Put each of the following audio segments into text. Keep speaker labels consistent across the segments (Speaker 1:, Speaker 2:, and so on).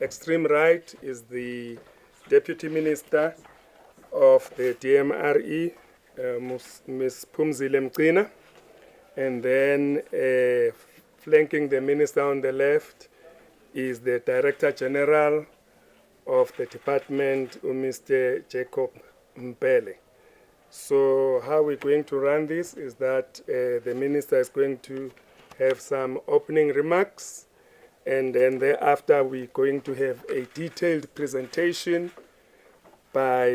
Speaker 1: extreme right is the Deputy Minister of the DMRE, Ms. Phumzile Mgcina. And then flanking the minister on the left is the Director General of the department, Mr. Jacob Mpele. So how we're going to run this is that the minister is going to have some opening remarks, and then thereafter we're going to have a detailed presentation by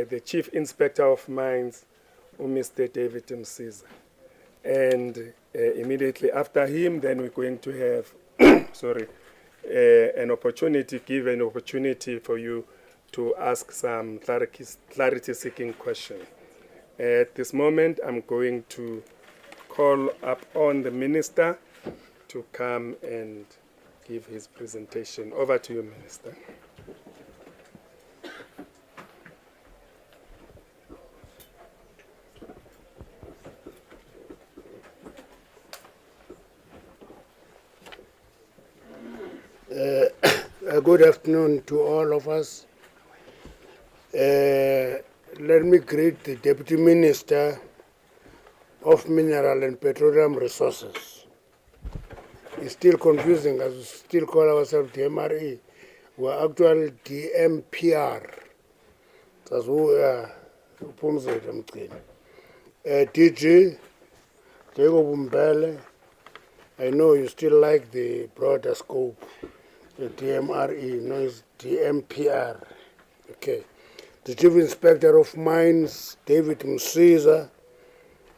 Speaker 1: the Chief Inspector of Mines, Mr. David Msiza. And immediately after him, then we're going to have an opportunity for you to ask some clarity-seeking questions. At this moment, I'm going to call up on the minister to come and give his presentation. Over to you, Minister.
Speaker 2: Good afternoon to all of us. Let me greet the Deputy Minister of Mineral and Petroleum Resources. It's still confusing as we still call ourselves DMRE. We're actually DMPR. That's who we are. DG, Jacob Mpele, I know you still like the broader scope. The DMRE, no, it's DMPR. Okay. The Chief Inspector of Mines, David Msiza,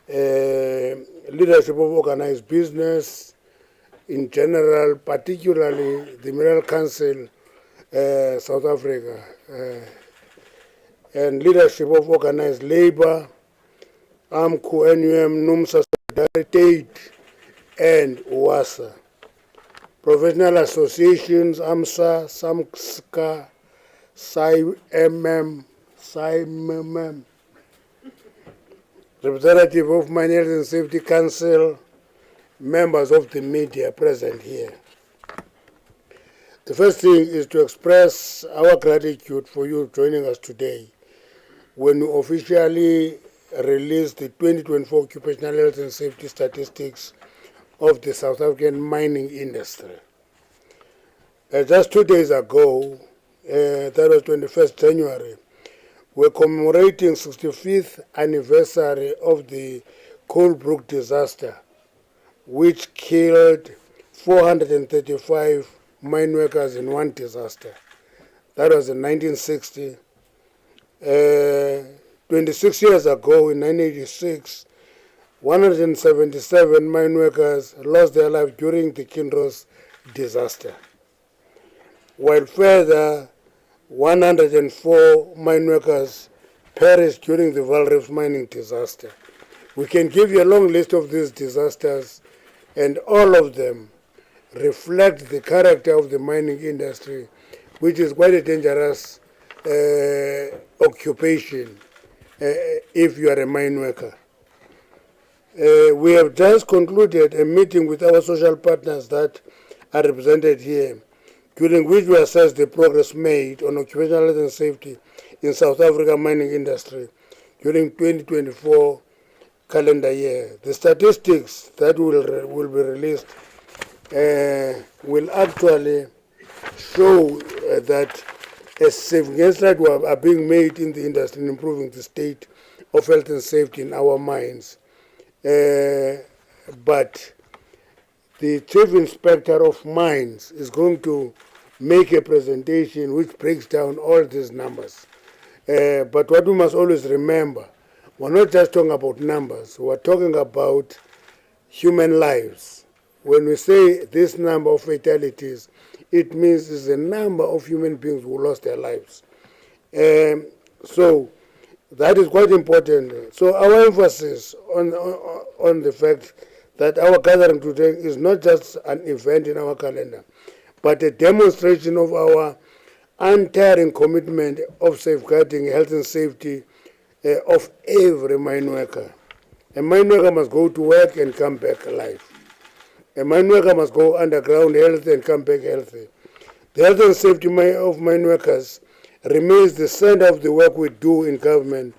Speaker 2: leadership of organized business in general, particularly the Mineral Council, South Africa, and leadership of organized labor, AMCU, NUM, NUMSA, Solidarity, and UASA. Professional associations, AMSA, SAMSCA, SIMM, representative of Mine Health and Safety Council, members of the media present here. The first thing is to express our gratitude for you joining us today when we officially release the 2024 Occupational Health and Safety Statistics of the South African mining industry. Just 2 days ago, that was 21st January, we're commemorating 65th anniversary of the Coalbrook disaster, which killed 435 mine workers in one disaster. That was in 1960. 26 years ago, in 1986, 177 mine workers lost their life during the Kinross disaster, while further 104 mine workers perished during the Valreefs mining disaster. We can give you a long list of these disasters, and all of them reflect the character of the mining industry, which is quite a dangerous occupation if you are a mine worker. We have just concluded a meeting with our social partners that are represented here, during which we assessed the progress made on occupational health and safety in South Africa mining industry during 2024 calendar year. The statistics that will be released will actually show that significant strides are being made in the industry in improving the state of health and safety in our mines. But the Chief Inspector of Mines is going to make a presentation which breaks down all these numbers. But what we must always remember, we're not just talking about numbers, we're talking about human lives. When we say this number of fatalities, it means it's the number of human beings who lost their lives. So that is quite important. So our emphasis on the fact that our gathering today is not just an event in our calendar, but a demonstration of our untiring commitment of safeguarding health and safety of every mine worker. A mine worker must go to work and come back alive. A mine worker must go underground healthy and come back healthy. The health and safety of mine workers remains the center of the work we do in government,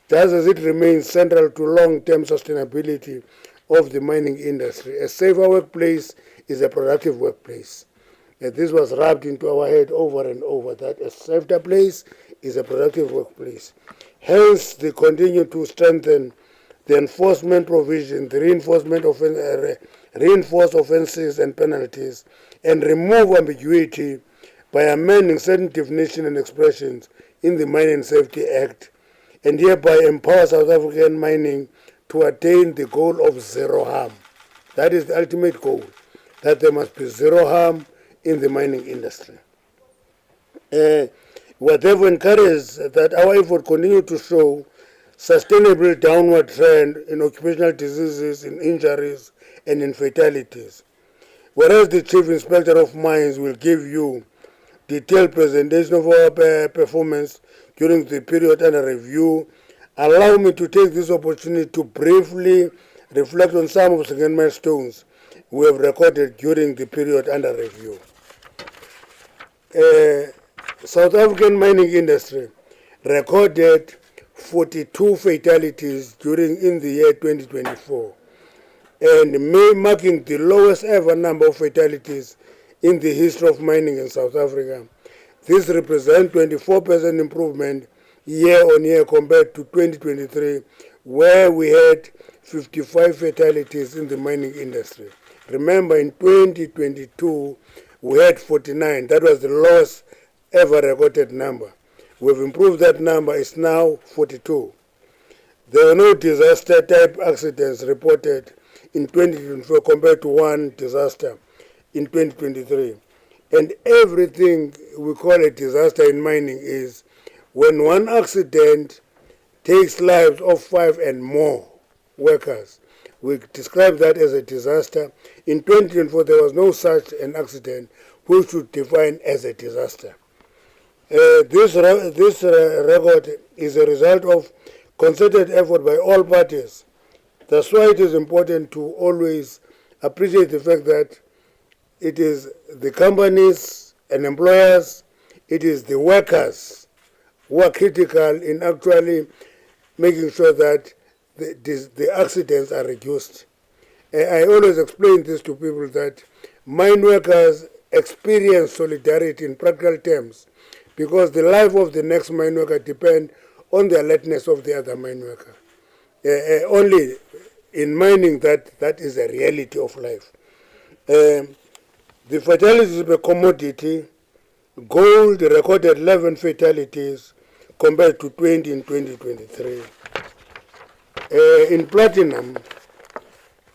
Speaker 2: just as it remains central to long-term sustainability of the mining industry. A safer workplace is a productive workplace. And this was rubbed into our head over and over, that a safer place is a productive workplace. Hence, they continue to strengthen the enforcement provision, the reinforce offenses and penalties, and remove ambiguity by amending certain definitions and expressions in the Mining Safety Act, and hereby empower South African mining to attain the goal of zero harm. That is the ultimate goal, that there must be zero harm in the mining industry. Whatever encourages that our effort continue to show sustainable downward trend in occupational diseases, in injuries, and in fatalities. Whereas the Chief Inspector of Mines will give you detailed presentation of our performance during the period under review, allow me to take this opportunity to briefly reflect on some of the significant milestones we have recorded during the period under review. South African mining industry recorded 42 fatalities in the year 2024, and marking the lowest ever number of fatalities in the history of mining in South Africa. This represents 24% improvement year on year compared to 2023, where we had 55 fatalities in the mining industry. Remember, in 2022, we had 49. That was the lowest ever recorded number. We've improved that number. It's now 42. There were no disaster-type accidents reported in 2024 compared to one disaster in 2023. And everything we call a disaster in mining is when one accident takes lives of 5 and more workers. We describe that as a disaster. In 2024, there was no such an accident which would define as a disaster. This record is a result of concerted effort by all parties. That's why it is important to always appreciate the fact that it is the companies and employers, it is the workers who are critical in actually making sure that the accidents are reduced. I always explain this to people that mine workers experience solidarity in practical terms because the life of the next mine worker depends on the alertness of the other mine worker. Only in mining that is a reality of life. The fatalities of a commodity, gold recorded 11 fatalities compared to 20 in 2023. In platinum,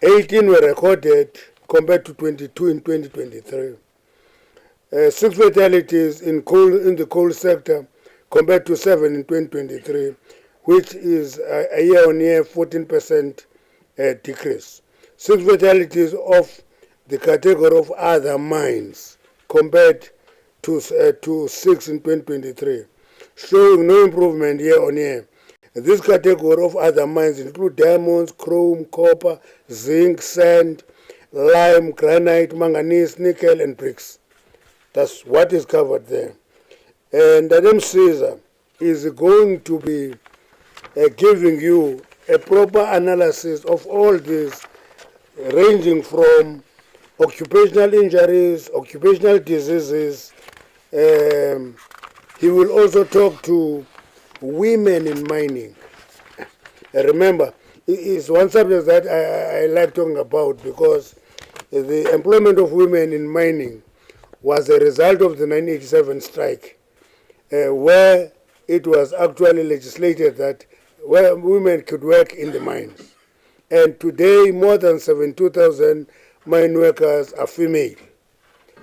Speaker 2: 18 were recorded compared to 22 in 2023. 6 fatalities in the coal sector compared to 7 in 2023, which is a year-on-year 14% decrease. 6 fatalities of the category of other mines compared to 6 in 2023, showing no improvement year-on-year. This category of other mines include diamonds, chrome, copper, zinc, sand, lime, granite, manganese, nickel, and bricks. That's what is covered there. And Adam Caesar is going to be giving you a proper analysis of all this, ranging from occupational injuries, occupational diseases. He will also talk to women in mining. Remember, it's one subject that I like talking about because the employment of women in mining was a result of the 1987 strike, where it was actually legislated that where women could work in the mines. And today, more than 72,000 mine workers are female.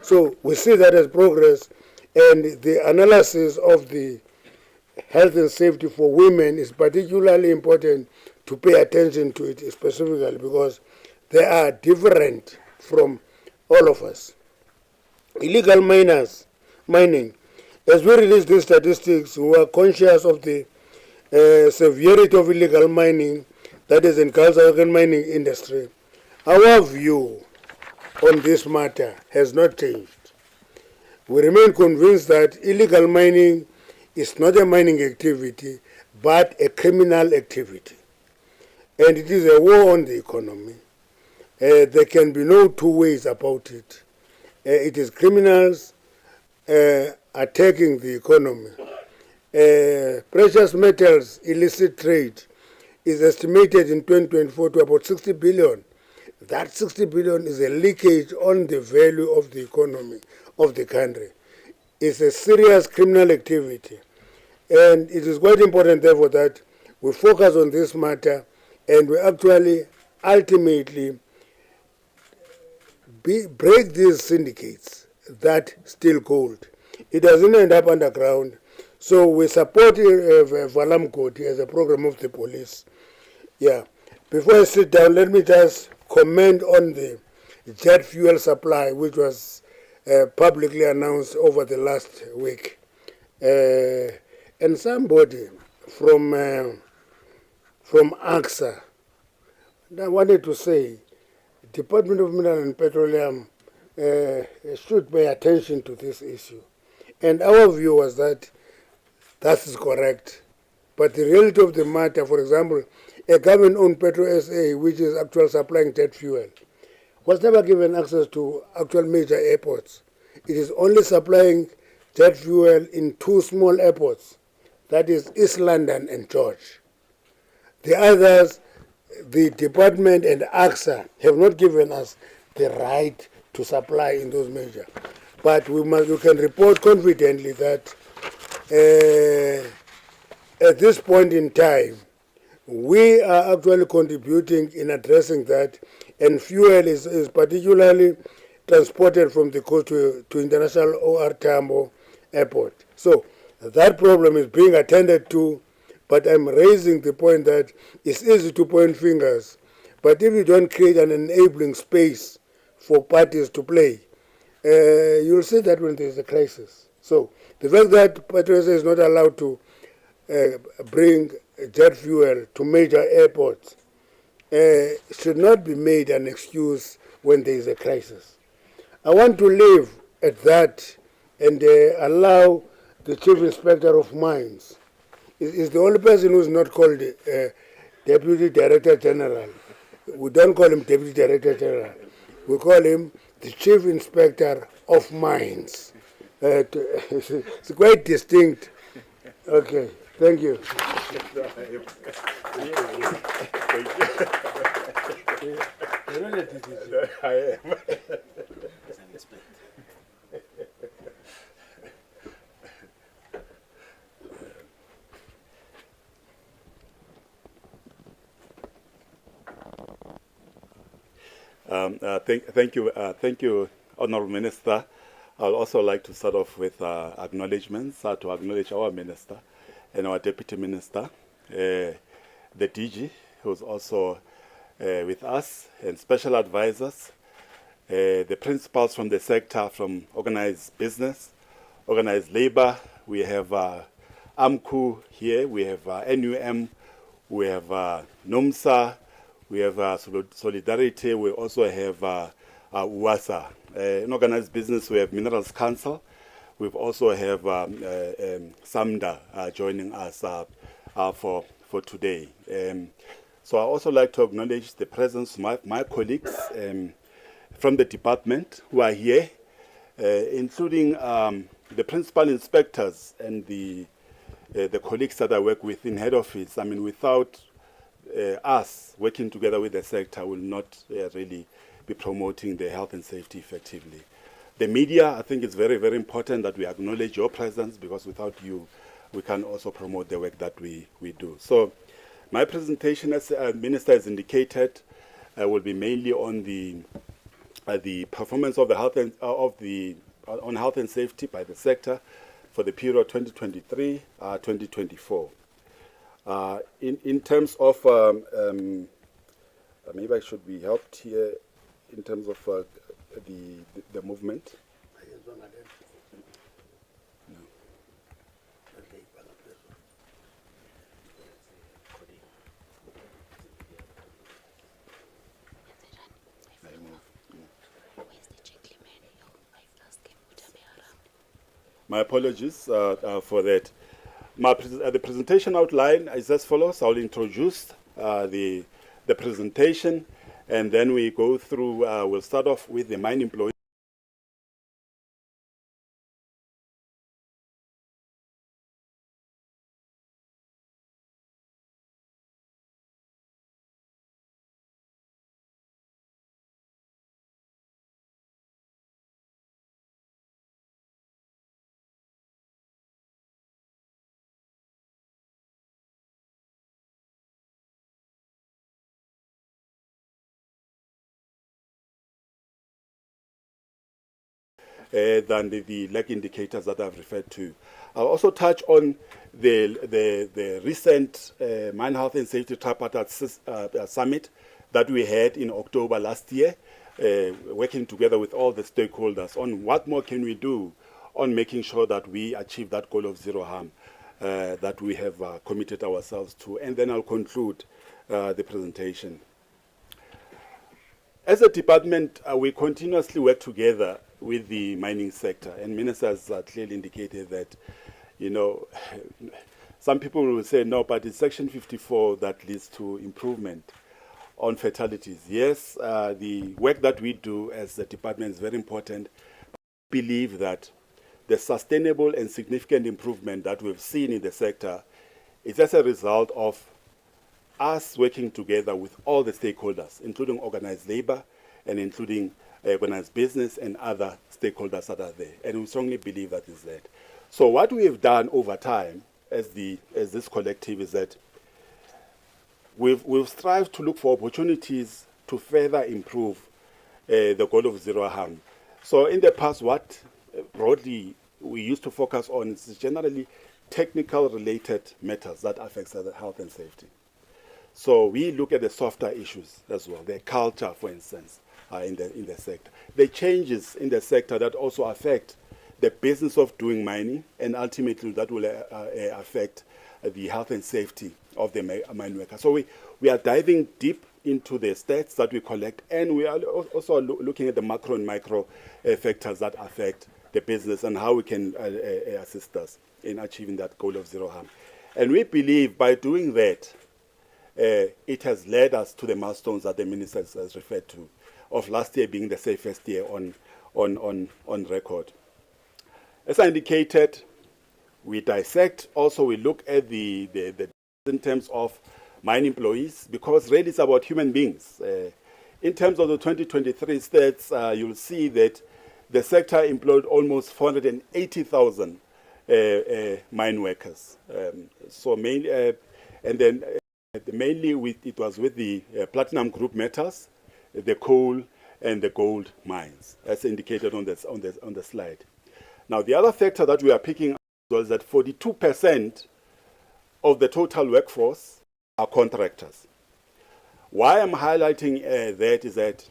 Speaker 2: So we see that as progress, and the analysis of the health and safety for women is particularly important to pay attention to it specifically because they are different from all of us. Illegal mining. As we release these statistics, we are conscious of the severity of illegal mining that is in the South African mining industry. Our view on this matter has not changed. We remain convinced that illegal mining is not a mining activity, but a criminal activity. And it is a war on the economy. There can be no two ways about it. It is criminals attacking the economy. Precious metals illicit trade is estimated in 2024 to about 60 billion. That 60 billion is a leakage on the value of the economy of the country. It's a serious criminal activity. And it is quite important, therefore, that we focus on this matter and we actually ultimately break these syndicates that steal gold. It doesn't end up underground. So we support Valam Koti as a program of the police. Yeah. Before I sit down, let me just comment on the jet fuel supply, which was publicly announced over the last week. And somebody from AXA I wanted to say, Department of Mineral and Petroleum should pay attention to this issue. And our view was that that is correct. But the reality of the matter, for example, a government-owned Petro SA, which is actually supplying jet fuel, was never given access to actual major airports. It is only supplying jet fuel in two small airports, that is East London and George. The others, the department and AXA have not given us the right to supply in those major. But we can report confidently that at this point in time, we are actually contributing in addressing that, and fuel is particularly transported from the coast to International OR Tambo Airport. So that problem is being attended to, but I'm raising the point that it's easy to point fingers, but if you don't create an enabling space for parties to play, you'll see that when there's a crisis. So the fact that Petroleum is not allowed to bring jet fuel to major airports should not be made an excuse when there is a crisis. I want to leave at that and allow the Chief Inspector of Mines. Is the only person who is not called Deputy Director General. We don't call him Deputy Director General. We call him the Chief Inspector of Mines. It's quite distinct. Okay, thank you.
Speaker 1: I am. Thank you, Honourable Minister. I'd also like to start off with acknowledgements, to acknowledge our Minister and our Deputy Minister, the DG, who's also with us, and special advisors, the principals from the sector, from organized business, organized labor. We have AMCU here, we have NUM, we have NUMSA, we have Solidarity, we also have UASA. In organized business, we have Minerals Council. We also have SAMDA joining us for today. So I also like to acknowledge the presence of my colleagues from the department who are here, including the principal inspectors and the colleagues that I work with in head office. I mean, without us working together with the sector, will not really be promoting the health and safety effectively. The media, I think it's very, very important that we acknowledge your presence, because without you, we can also promote the work that we do. So my presentation, as Minister has indicated, will be mainly on the performance of the health and on health and safety by the sector for the period 2023-2024. In terms of maybe I should be helped here in terms of the movement.
Speaker 3: My apologies for that. The presentation outline is as follows. I'll introduce the presentation, and then we go through, we'll start off with the mine employees. Than the lag indicators that I've referred to. I'll also touch on the recent Mine Health and Safety Tripartite Summit that we had in October last year, working together with all the stakeholders on what more can we do on making sure that we achieve that goal of zero harm that we have committed ourselves to. And then I'll conclude the presentation. As a department, we continuously work together with the mining sector, and ministers clearly indicated that, you know, some people will say no, but it's Section 54 that leads to improvement on fatalities. Yes, the work that we do as a department is very important. We believe that the sustainable and significant improvement that we've seen in the sector is as a result of us working together with all the stakeholders, including organized labor and including organized business and other stakeholders that are there. And we strongly believe that is that. So what we have done over time as this collective is that we've strived to look for opportunities to further improve the goal of zero harm. So in the past, what broadly we used to focus on is generally technical related matters that affect health and safety. So we look at the softer issues as well, the culture, for instance, in the sector. The changes in the sector that also affect the business of doing mining, and ultimately that will affect the health and safety of the mine worker. So we are diving deep into the stats that we collect, and we are also looking at the macro and micro factors that affect the business and how we can assist us in achieving that goal of zero harm. And we believe by doing that, it has led us to the milestones that the minister has referred to, of last year being the safest year on record. As I indicated, we dissect, also we look at the in terms of mine employees, because really it's about human beings. In terms of the 2023 stats, you'll see that the sector employed almost 480,000 mine workers. So mainly, and then mainly it was with the platinum group metals, the coal and the gold mines, as indicated on the slide. Now, the other factor that we are picking up was that 42% of the total workforce are contractors. Why I'm highlighting that is that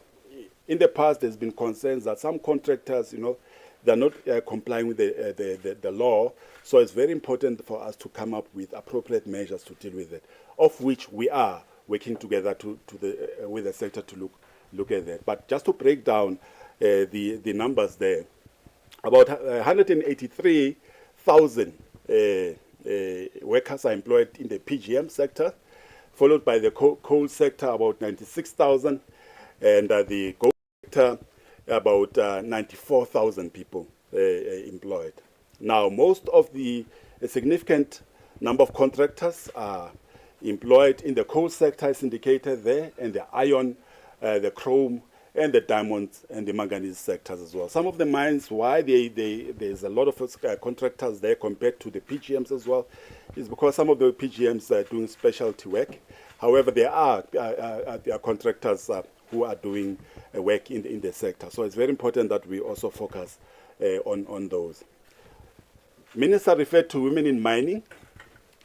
Speaker 3: in the past there's been concerns that some contractors, you know, they're not complying with the law. So it's very important for us to come up with appropriate measures to deal with it, of which we are working together with the sector to look at that. But just to break down the numbers there, about 183,000 workers are employed in the PGM sector, followed by the coal sector, about 96,000, and the gold sector, about 94,000 people employed. Now, most of a significant number of contractors are employed in the coal sector, as indicated there, and the iron, the chrome, and the diamonds and the manganese sectors as well. Some of the mines, why there's a lot of contractors there compared to the PGMs as well, is because some of the PGMs are doing specialty work. However, there are contractors who are doing work in the sector. So it's very important that we also focus on those. Minister referred to women in mining.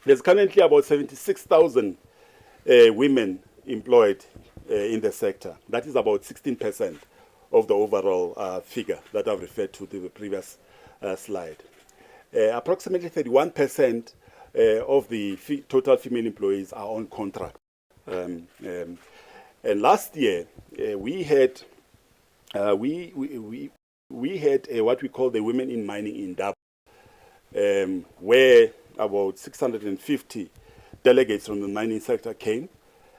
Speaker 3: There's currently about 76,000 women employed in the sector. That is about 16% of the overall figure that I've referred to the previous slide. Approximately 31% of the total female employees are on contract. And last year, we had what we call the Women in Mining in Dab. where about 650 delegates from the mining sector came,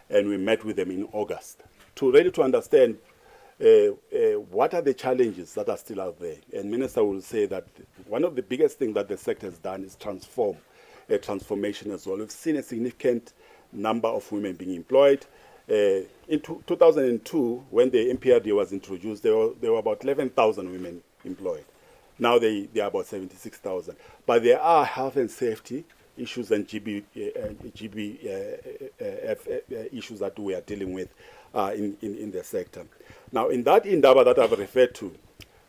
Speaker 3: and we met with them in August to really to understand what are the challenges that are still out there. And Minister will say that one of the biggest things that the sector has done is transformation as well. We've seen a significant number of women being employed. In 2002, when the MPRD was introduced, there were about 11,000 women employed. Now they are about 76,000. But there are health and safety issues and GB issues that we are dealing with in the sector. Now, in that indaba that I've referred to,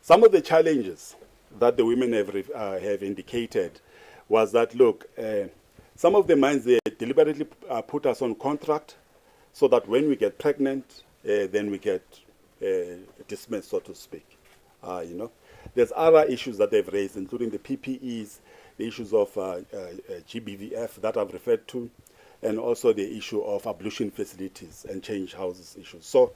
Speaker 3: some of the challenges that the women have indicated was that, look, some of the mines, they deliberately put us on contract so that when we get pregnant, then we get dismissed, so to speak. You know, there's other issues that they've raised, including the PPEs, the issues of GBVF that I've referred to, and also the issue of ablution facilities and change houses issues. So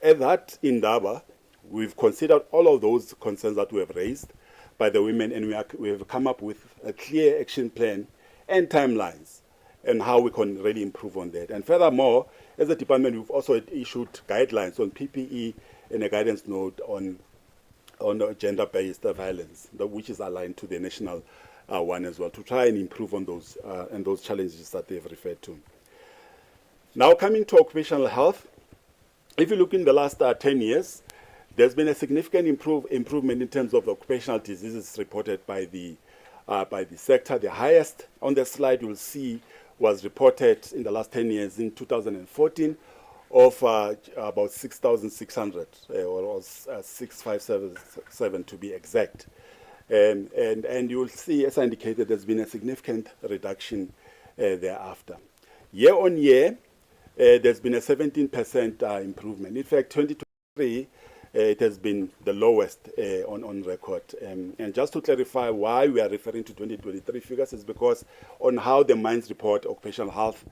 Speaker 3: at that indaba, we've considered all of those concerns that we have raised by the women, and we have come up with a clear action plan and timelines and how we can really improve on that. And furthermore, as a department, we've also issued guidelines on PPE and a guidance note on gender-based violence, which is aligned to the national one as well, to try and improve on those challenges that they've referred to. Now, coming to occupational health, if you look in the last 10 years, there's been a significant improvement in terms of occupational diseases reported by the sector. The highest on the slide you'll see was reported in the last 10 years in 2014 of about 6,600 or 6,577 to be exact. And you will see, as I indicated, there's been a significant reduction thereafter. Year on year, there's been a 17% improvement. In fact, 2023, it has been the lowest on record. And just to clarify why we are referring to 2023 figures is because on how the mines report occupational health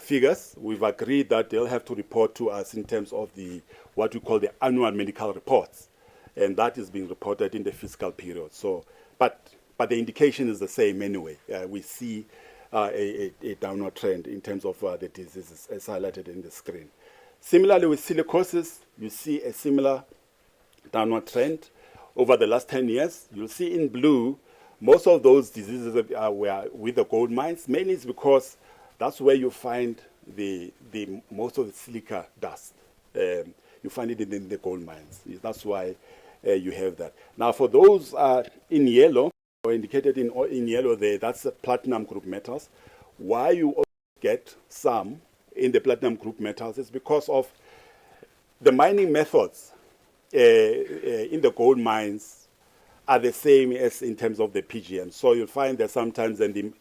Speaker 3: figures, we've agreed that they'll have to report to us in terms of what we call the annual medical reports. And that is being reported in the fiscal period. So, but the indication is the same anyway. We see a downward trend in terms of the diseases as highlighted in the screen. Similarly, with silicosis, you see a similar downward trend over the last 10 years. You'll see in blue, most of those diseases were with the gold mines. Mainly it's because that's where you find the most of the silica dust. You find it in the gold mines. That's why you have that. Now, for those in yellow, or indicated in yellow there, that's the platinum group metals. Why you also get some in the platinum group metals is because of the mining methods in the gold mines are the same as in terms of the PGM. So you'll find that sometimes then the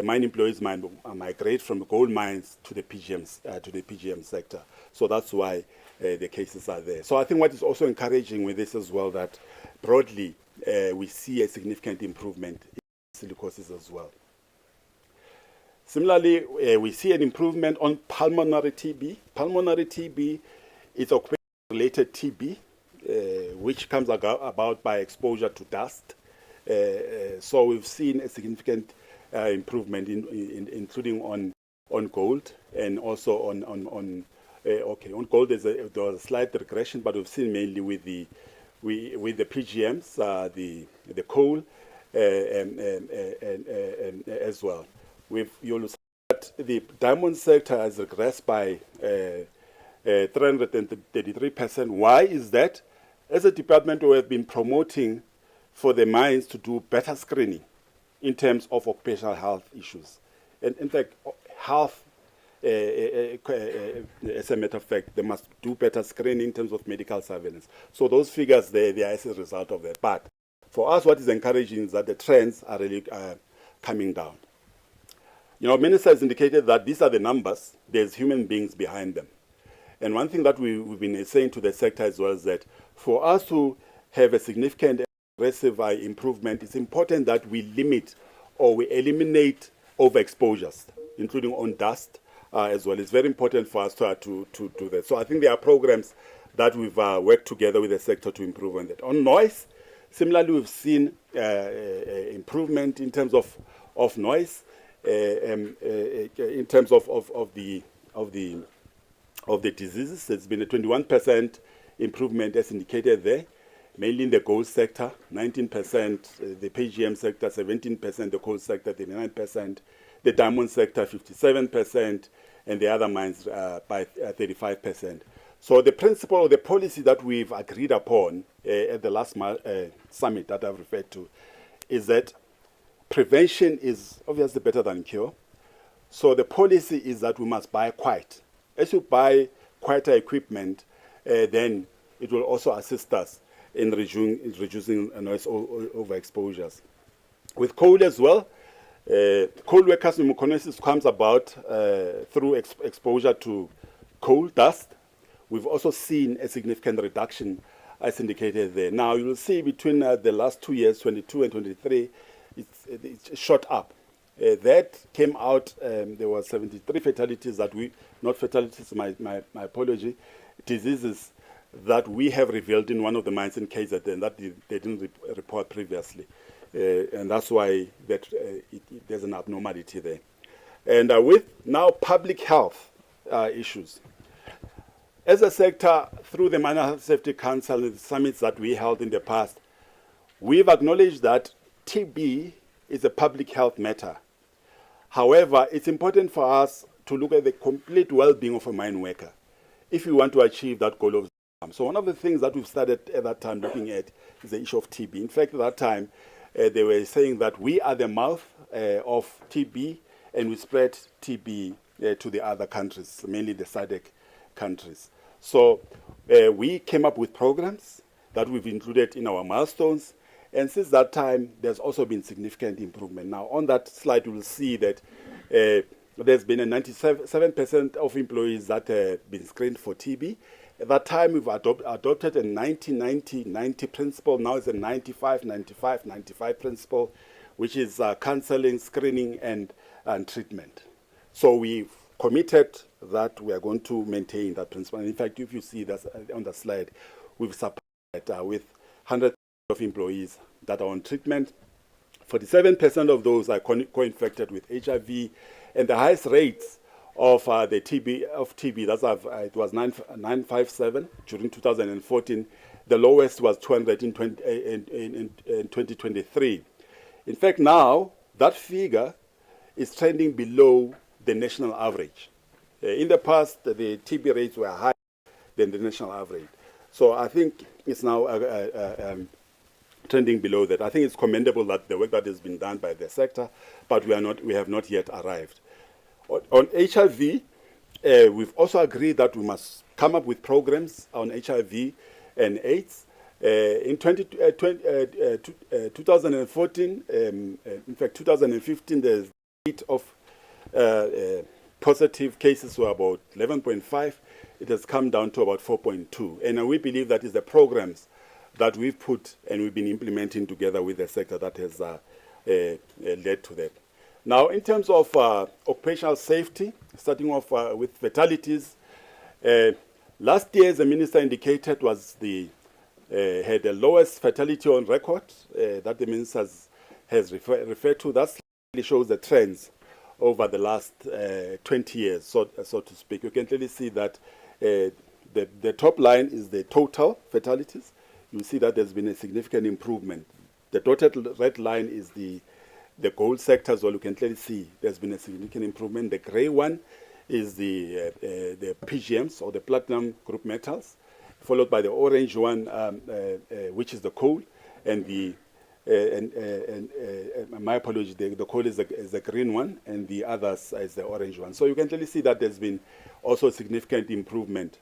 Speaker 3: mine employees migrate from the gold mines to the PGM sector. So that's why the cases are there. So I think what is also encouraging with this as well, that broadly we see a significant improvement in silicosis as well. Similarly, we see an improvement on pulmonary TB. Pulmonary TB is occupational-related TB, which comes about by exposure to dust. So we've seen a significant improvement, including on gold and also on gold. There was a slight regression, but we've seen mainly with the PGMs, the coal, and as well. You'll see that the diamond sector has regressed by 333%. Why is that? As a department, we have been promoting for the mines to do better screening in terms of occupational health issues. And in fact, health, as a matter of fact, they must do better screening in terms of medical surveillance. So those figures, they are as a result of that. But for us, what is encouraging is that the trends are really coming down. You know, Minister has indicated that these are the numbers. There's human beings behind them. And one thing that we've been saying to the sector as well is that for us to have a significant aggressive improvement, it's important that we limit or we eliminate overexposures, including on dust as well. It's very important for us to do that. So I think there are programs that we've worked together with the sector to improve on that. On noise, similarly, we've seen improvement in terms of noise, in terms of the diseases. There's been a 21% improvement as indicated there, mainly in the gold sector, 19%, the PGM sector, 17%, the coal sector, 39%, the diamond sector, 57%, and the other mines by 35%. So the principle or the policy that we've agreed upon at the last summit that I've referred to is that prevention is obviously better than cure. So the policy is that we must buy quiet. As you buy quieter equipment, then it will also assist us in reducing noise overexposures. With coal as well, coal workers' pneumoconiosis comes about through exposure to coal dust. We've also seen a significant reduction as indicated there. Now you will see between the last 2 years, 22 and 23, it's shot up. That came out, there were 73 fatalities that not fatalities, my apology, diseases that we have revealed in one of the mines in KZN that they didn't report previously. And that's why there's an abnormality there. And with now public health issues, as a sector, through the Mine Health Safety Council and the summits that we held in the past, we've acknowledged that TB is a public health matter. However, it's important for us to look at the complete well-being of a mine worker if we want to achieve that goal of zero. So one of the things that we've started at that time looking at is the issue of TB. In fact, at that time, they were saying that we are the mouth of TB and we spread TB to the other countries, mainly the SADC countries. So we came up with programs that we've included in our milestones. And since that time, there's also been significant improvement. Now, on that slide, you will see that there's been a 97% of employees that have been screened for TB. At that time, we've adopted a 90-90-90 principle. Now it's a 95-95-95 principle, which is counseling, screening, and treatment. So we've committed that we are going to maintain that principle. And in fact, if you see that on the slide, we've supplied with 100 of employees that are on treatment. 47% of those are co-infected with HIV, and the highest rates of the TB it was 957 during 2014. The lowest was 200 in 2023. In fact, now that figure is trending below the national average. In the past, the TB rates were higher than the national average. So I think it's now trending below that. I think it's commendable that the work that has been done by the sector, but we have not yet arrived. On HIV, we've also agreed that we must come up with programs on HIV and AIDS. In 2014, in fact 2015, the rate of positive cases were about 11.5. It has come down to about 4.2. And we believe that is the programs that we've put and we've been implementing together with the sector that has led to that. Now, in terms of occupational safety, starting off with fatalities, last year, as the minister indicated, was had the lowest fatality on record that the minister has referred to. That really shows the trends over the last 20 years, so to speak. You can clearly see that the top line is the total fatalities. You see that there's been a significant improvement. The dotted red line is the gold sector, so you can clearly see there's been a significant improvement. The gray one is the PGMs, or the platinum group metals, followed by the orange one, which is the coal, and my apology, the coal is the green one, and the others is the orange one. So you can clearly see that there's been also a significant improvement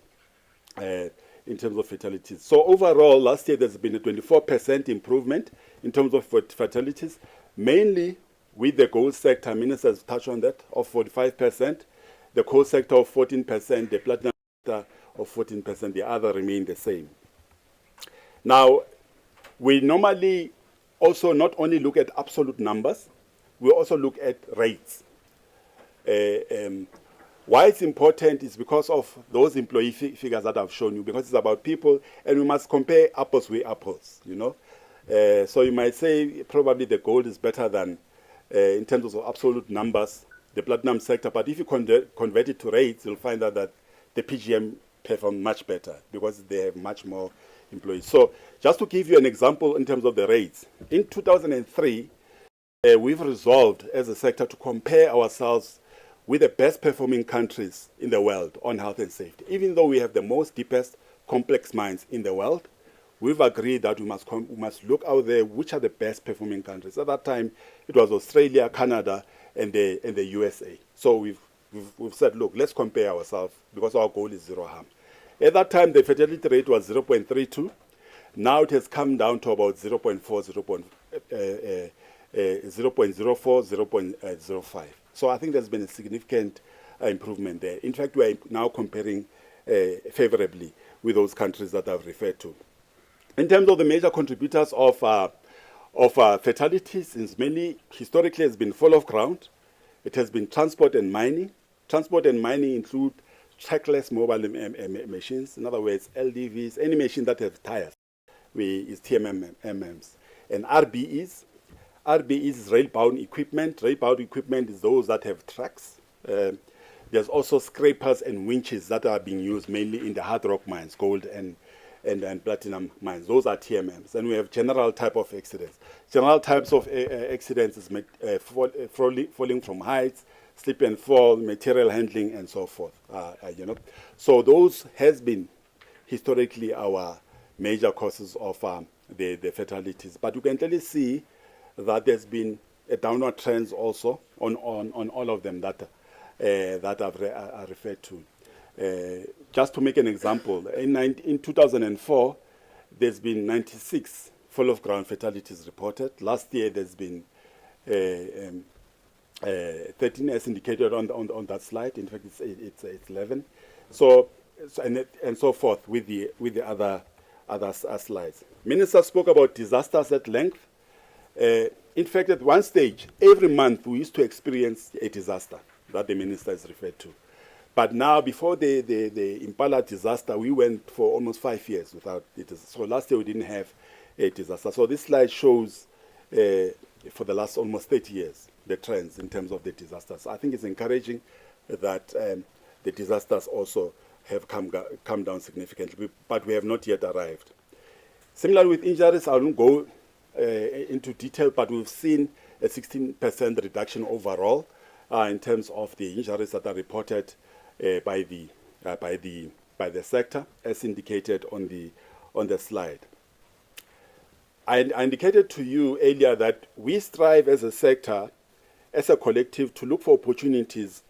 Speaker 3: in terms of fatalities. So overall, last year there's been a 24% improvement in terms of fatalities, mainly with the gold sector. Ministers touched on that, of 45%, the coal sector of 14%, the platinum sector of 14%, the other remain the same. Now, we normally also not only look at absolute numbers, we also look at rates. Why it's important is because of those employee figures that I've shown you, because it's about people, and we must compare apples with apples, you know. So you might say probably the gold is better than, in terms of absolute numbers, the platinum sector. But if you convert it to rates, you'll find out that the PGM perform much better because they have much more employees. So just to give you an example in terms of the rates, in 2003, we've resolved as a sector to compare ourselves with the best performing countries in the world on health and safety. Even though we have the most deepest complex mines in the world, we've agreed that we must look out there which are the best performing countries. At that time, it was Australia, Canada, and the USA. So we've said, look, let's compare ourselves because our goal is zero harm. At that time, the fatality rate was 0.32. Now it has come down to about 0.4, 0.04, 0.05. So I think there's been a significant improvement there. In fact, we are now comparing favorably with those countries that I've referred to. In terms of the major contributors of fatalities, it's mainly historically has been fall of ground. It has been transport and mining. Transport and mining include trackless mobile machines. In other words, LDVs, any machine that has tires, is TMMs. And RBEs. RBEs is rail-bound equipment. Rail-bound equipment is those that have tracks. There's also scrapers and winches that are being used mainly in the hard rock mines, gold and platinum mines. Those are TMMs. And we have general type of accidents. General types of accidents is falling from heights, slip and fall, material handling, and so forth. So those has been historically our major causes of the fatalities. But you can clearly see that there's been a downward trend also on all of them that I've referred to. Just to make an example, in 2004, there's been 96 fall of ground fatalities reported. Last year, there's been 13 as indicated on that slide. In fact, it's 11. So and so forth with the other slides. Minister spoke about disasters at length. In fact, at one stage, every month we used to experience a disaster that the minister has referred to. But now, before the Impala disaster, we went for almost 5 years without it. So last year we didn't have a disaster. So this slide shows, for the last almost 30 years, the trends in terms of the disasters. I think it's encouraging that the disasters also have come down significantly, but we have not yet arrived. Similarly with injuries, I won't go into detail, but we've seen a 16% reduction overall in terms of the injuries that are reported by the sector, as indicated on the slide. I indicated to you earlier that we strive as a sector, as a collective, to look for opportunities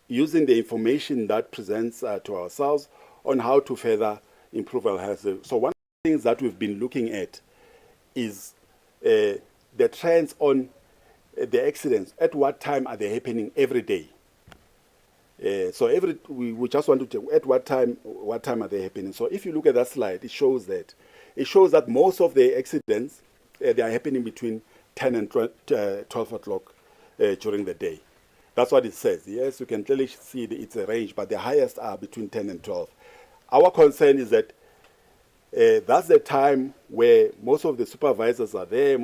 Speaker 3: using the information that presents to ourselves on how to further improve our health. So one of the things that we've been looking at is the trends on the accidents. At what time are they happening every day? So we just want to check at what time are they happening. So if you look at that slide, it shows that most of the accidents they are happening between 10 and 12 o'clock during the day. That's what it says. Yes, you can clearly see it's a range, but the highest are between 10 and 12. Our concern is that that's the time where most of the supervisors are there,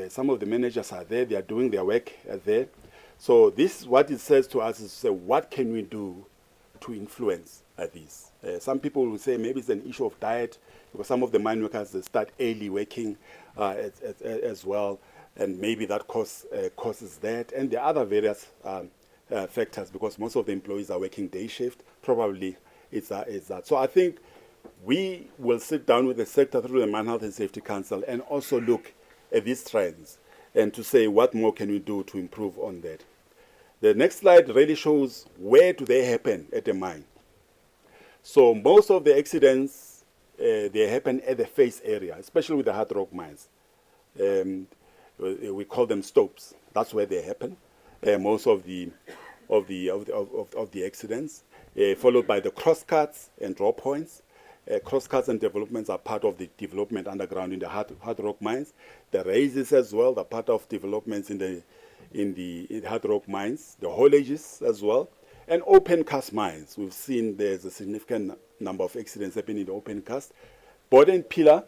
Speaker 3: some of the managers are there, they are doing their work there. So this, what it says to us is, what can we do to influence this? Some people will say maybe it's an issue of diet, because some of the mine workers, they start early working as well, and maybe that causes that. And the other various factors, because most of the employees are working day shift, probably it's that. So I think we will sit down with the sector through the Mine Health and Safety Council and also look at these trends and to say what more can we do to improve on that. The next slide really shows where do they happen at the mine. So most of the accidents, they happen at the face area, especially with the hard rock mines. We call them stopes. That's where they happen. Most of the accidents, followed by the crosscuts and draw points. Crosscuts and developments are part of the development underground in the hard rock mines. The raises as well are part of developments in the hard rock mines. The haulages as well. And open cast mines. We've seen there's a significant number of accidents happening in the open cast. Board and pillar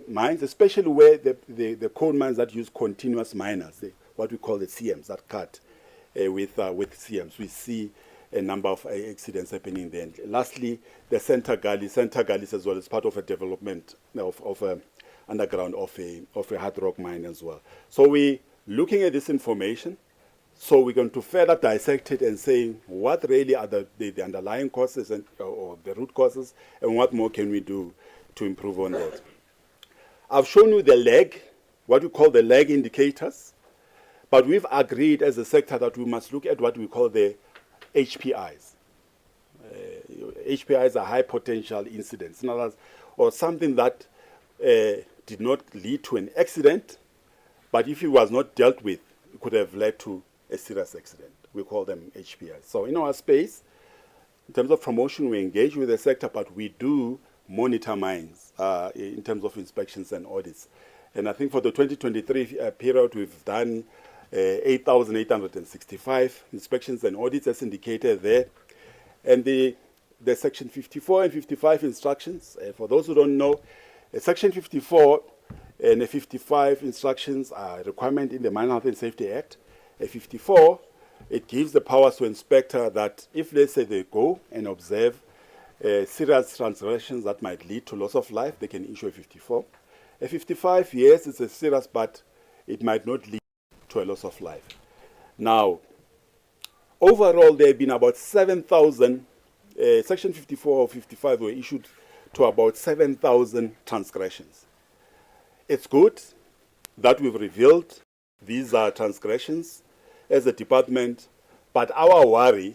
Speaker 3: mines, especially where the coal mines that use continuous miners, what we call the CMs, that cut with CMs. We see a number of accidents happening there. And lastly, the center gullies as well as part of a development of underground of a hard rock mine as well. So we looking at this information. So we're going to further dissect it and say what really are the underlying causes or the root causes, and what more can we do to improve on that. I've shown you the lag, what we call the lag indicators, but we've agreed as a sector that we must look at what we call the HPIs. HPIs are high potential incidents, in other words, or something that did not lead to an accident, but if it was not dealt with, it could have led to a serious accident. We call them HPIs. So in our space, in terms of promotion, we engage with the sector, but we do monitor mines in terms of inspections and audits. And I think for the 2023 period, we've done 8,865 inspections and audits as indicated there. And the Section 54 and 55 instructions, for those who don't know, Section 54 and the 55 instructions are a requirement in the Mine Health and Safety Act. 54, it gives the powers to inspector that if, let's say, they go and observe serious transgressions that might lead to loss of life, they can issue a 54. A 55, yes, it's a serious, but it might not lead to a loss of life. Now, overall, there have been about 7,000, Section 54 or 55 were issued to about 7,000 transgressions. It's good that we've revealed these are transgressions as a department, but our worry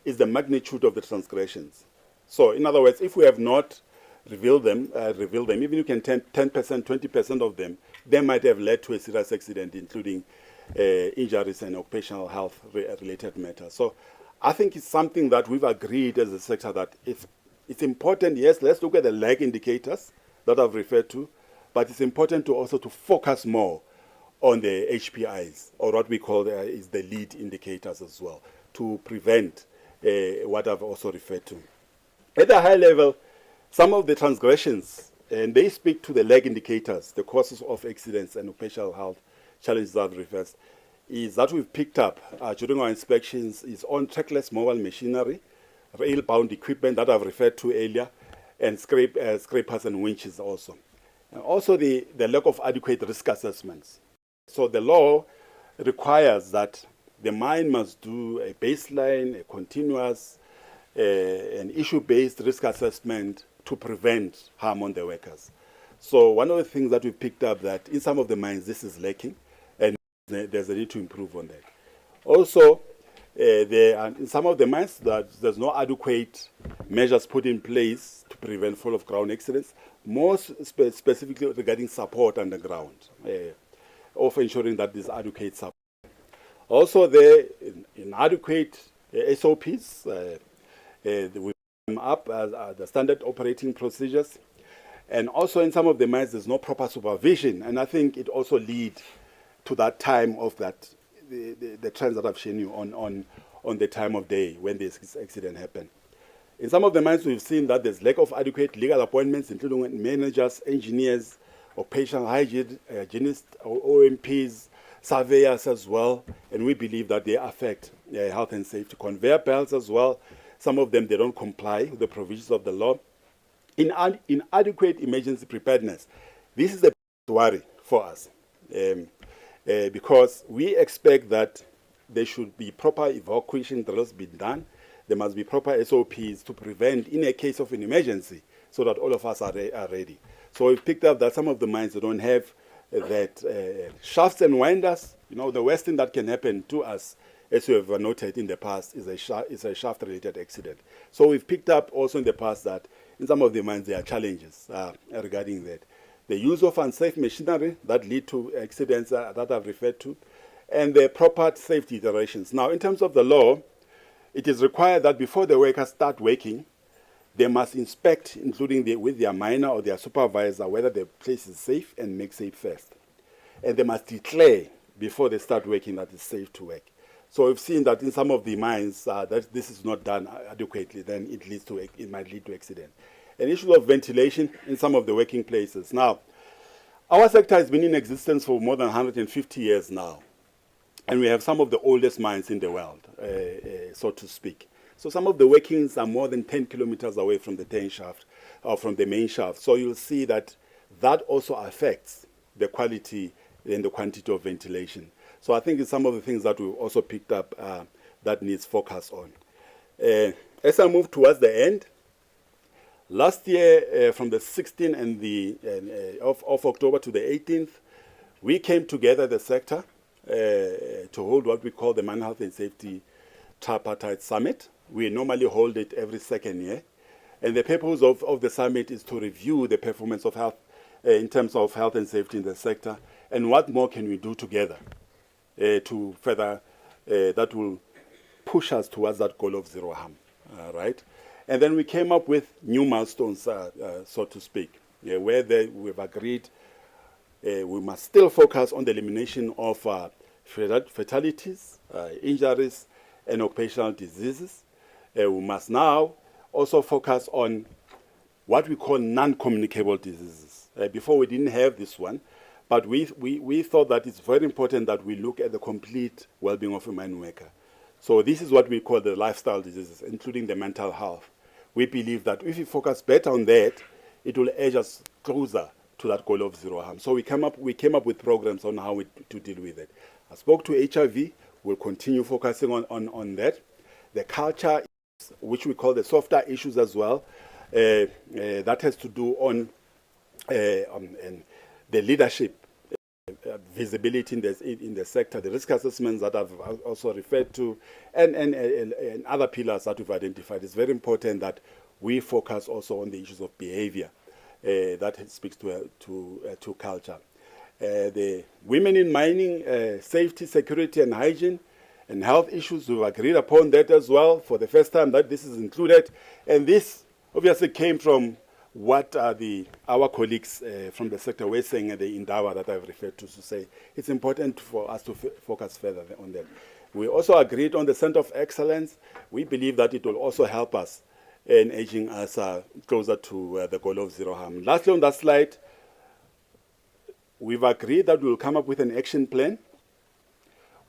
Speaker 3: is the magnitude of the transgressions. So, in other words, if we have not revealed them, even if you can 10%, 20% of them, they might have led to a serious accident, including injuries and occupational health related matters. So, I think it's something that we've agreed as a sector that it's important. Yes, let's look at the lag indicators that I've referred to, but it's important to also to focus more on the HPIs, or what we call is the lead indicators as well, to prevent what I've also referred to. At a high level, some of the transgressions, and they speak to the lag indicators, the causes of accidents and occupational health challenges that I've referred, is that we've picked up during our inspections is on trackless mobile machinery, rail-bound equipment that I've referred to earlier, and scrapers and winches also. And also the lack of adequate risk assessments. So the law requires that the mine must do a baseline, a continuous, an issue-based risk assessment to prevent harm on the workers. So one of the things that we picked up that in some of the mines this is lacking, and there's a need to improve on that. Also, in some of the mines that there's no adequate measures put in place to prevent fall of ground accidents, more specifically regarding support underground. Of ensuring that there's adequate support. Also, there inadequate SOPs. We come up as the standard operating procedures, and also in some of the mines there's no proper supervision, and I think it also leads to that time of that the trends that I've shown you on the time of day when this accident happened. In some of the mines we've seen that there's lack of adequate legal appointments, including managers, engineers, occupational hygienists, OMPs, surveyors as well, and we believe that they affect health and safety. Conveyor belts as well, some of them, they don't comply with the provisions of the law. Inadequate emergency preparedness. This is the biggest worry for us because we expect that there should be proper evacuation drills being done. There must be proper SOPs to prevent in a case of an emergency so that all of us are ready. So we've picked up that some of the mines don't have that shafts and winders. You know, the worst thing that can happen to us, as we have noted in the past, is a shaft-related accident. So we've picked up also in the past that in some of the mines there are challenges regarding that. The use of unsafe machinery that lead to accidents that I've referred to, and the proper safety iterations. Now, in terms of the law, it is required that before the workers start working, they must inspect, including with their miner or their supervisor, whether the place is safe and make safe first. And they must declare before they start working that it's safe to work. So we've seen that in some of the mines that this is not done adequately, then it might lead to accident. and issues of ventilation in some of the working places. Now, our sector has been in existence for more than 150 years now, and we have some of the oldest mines in the world, so to speak. So some of the workings are more than 10 kilometers away from the main shaft, or from the main shaft. So you'll see that that also affects the quality and the quantity of ventilation. So I think it's some of the things that we've also picked up that needs focus on. As I move towards the end, last year, from the 16th of October to the 18th, we came together, the sector, to hold what we call the Mine Health and Safety Tripartite Summit. We normally hold it every second year. And the purpose of the summit is to review the performance of health in terms of health and safety in the sector, and what more can we do together to further, that will push us towards that goal of zero harm, right? And then we came up with new milestones, so to speak, where we've agreed we must still focus on the elimination of fatalities, injuries, and occupational diseases. We must now also focus on what we call non-communicable diseases. Before we didn't have this one, but we thought that it's very important that we look at the complete well-being of a mine worker. So this is what we call the lifestyle diseases, including the mental health. We believe that if we focus better on that, it will edge us closer to that goal of zero harm. So we came up with programs on how to deal with it. I spoke to HIV. We'll continue focusing on that. The culture, which we call the softer issues as well, that has to do on the leadership, visibility in the sector, the risk assessments that I've also referred to, and other pillars that we've identified. It's very important that we focus also on the issues of behavior that speaks to culture. The women in mining, safety, security, and hygiene, and health issues, we've agreed upon that as well for the first time that this is included. And this obviously came from what our colleagues from the sector were saying at the Indawa that I've referred to say it's important for us to focus further on that. We also agreed on the Center of Excellence. We believe that it will also help us in edging us closer to the goal of zero harm. Lastly, on that slide, we've agreed that we'll come up with an action plan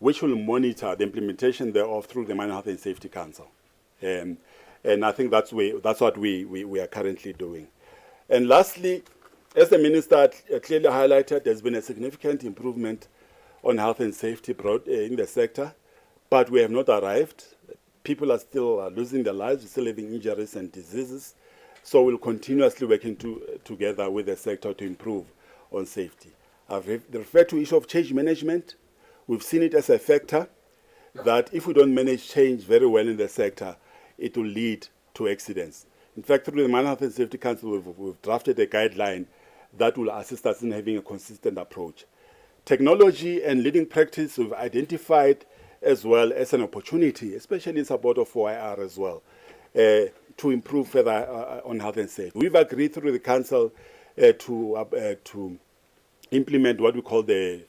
Speaker 3: which will monitor the implementation thereof through the Mine Health and Safety Council. And I think that's what we are currently doing. And lastly, as the Minister clearly highlighted, there's been a significant improvement on health and safety in the sector, but we have not arrived. People are still losing their lives, still having injuries and diseases. So we'll continuously working together with the sector to improve on safety. I've referred to issue of change management. We've seen it as a factor that if we don't manage change very well in the sector, it will lead to accidents. In fact, through the Mine Health and Safety Council, we've drafted a guideline that will assist us in having a consistent approach. Technology and leading practice we've identified as well as an opportunity, especially in support of 4IR as well, to improve further on health and safety. We've agreed through the council to implement what we call the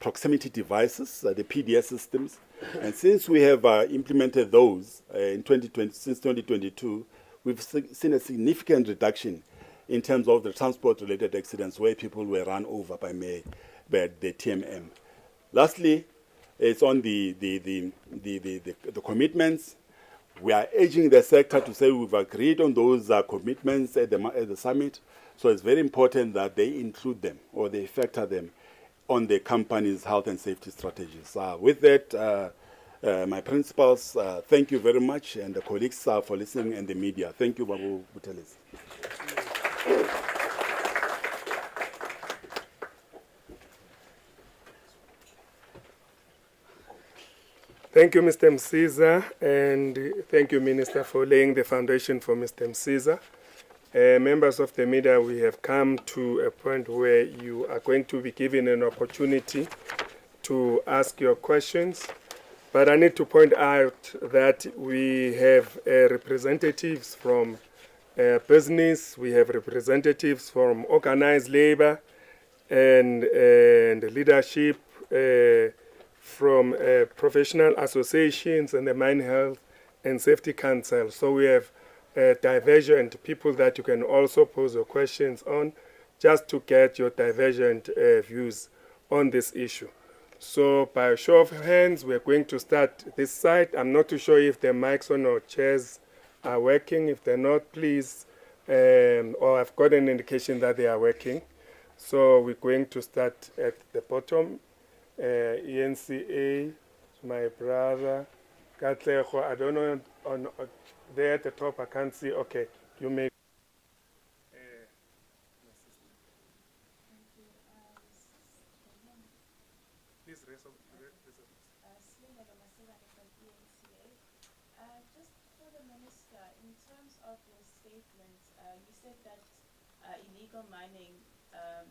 Speaker 3: proximity devices, the PDS systems. And since we have implemented those since 2022, we've seen a significant reduction in terms of the transport-related accidents where people were run over by the TMM. Lastly, it's on the commitments. We are urging the sector to say we've agreed on those commitments at the summit. So it's very important that they include them or they factor them on the company's health and safety strategies. With that, my principals, thank you very much, and the colleagues for listening, and the media. Thank you, Babu Butelis.
Speaker 1: Thank you, Mr. Msiza, and thank you, Minister, for laying the foundation for Mr. Msiza. Members of the media, we have come to a point where you are going to be given an opportunity to ask your questions. But I need to point out that we have representatives from business, we have representatives from organized labor and leadership, from professional associations and the Mine Health and Safety Council. So we have divergent people that you can also pose your questions on, just to get your divergent views on this issue. So by a show of hands, we're going to start this side. I'm not too sure if the mics on our chairs are working. If they're not, please, or I've got an indication that they are working. So we're going to start at the bottom. ENCA, my brother, Katleho, I don't know, on there at the top, I can't see. Okay, you may. Please raise up.
Speaker 4: Just for the minister, in terms of your statement, you said that illegal mining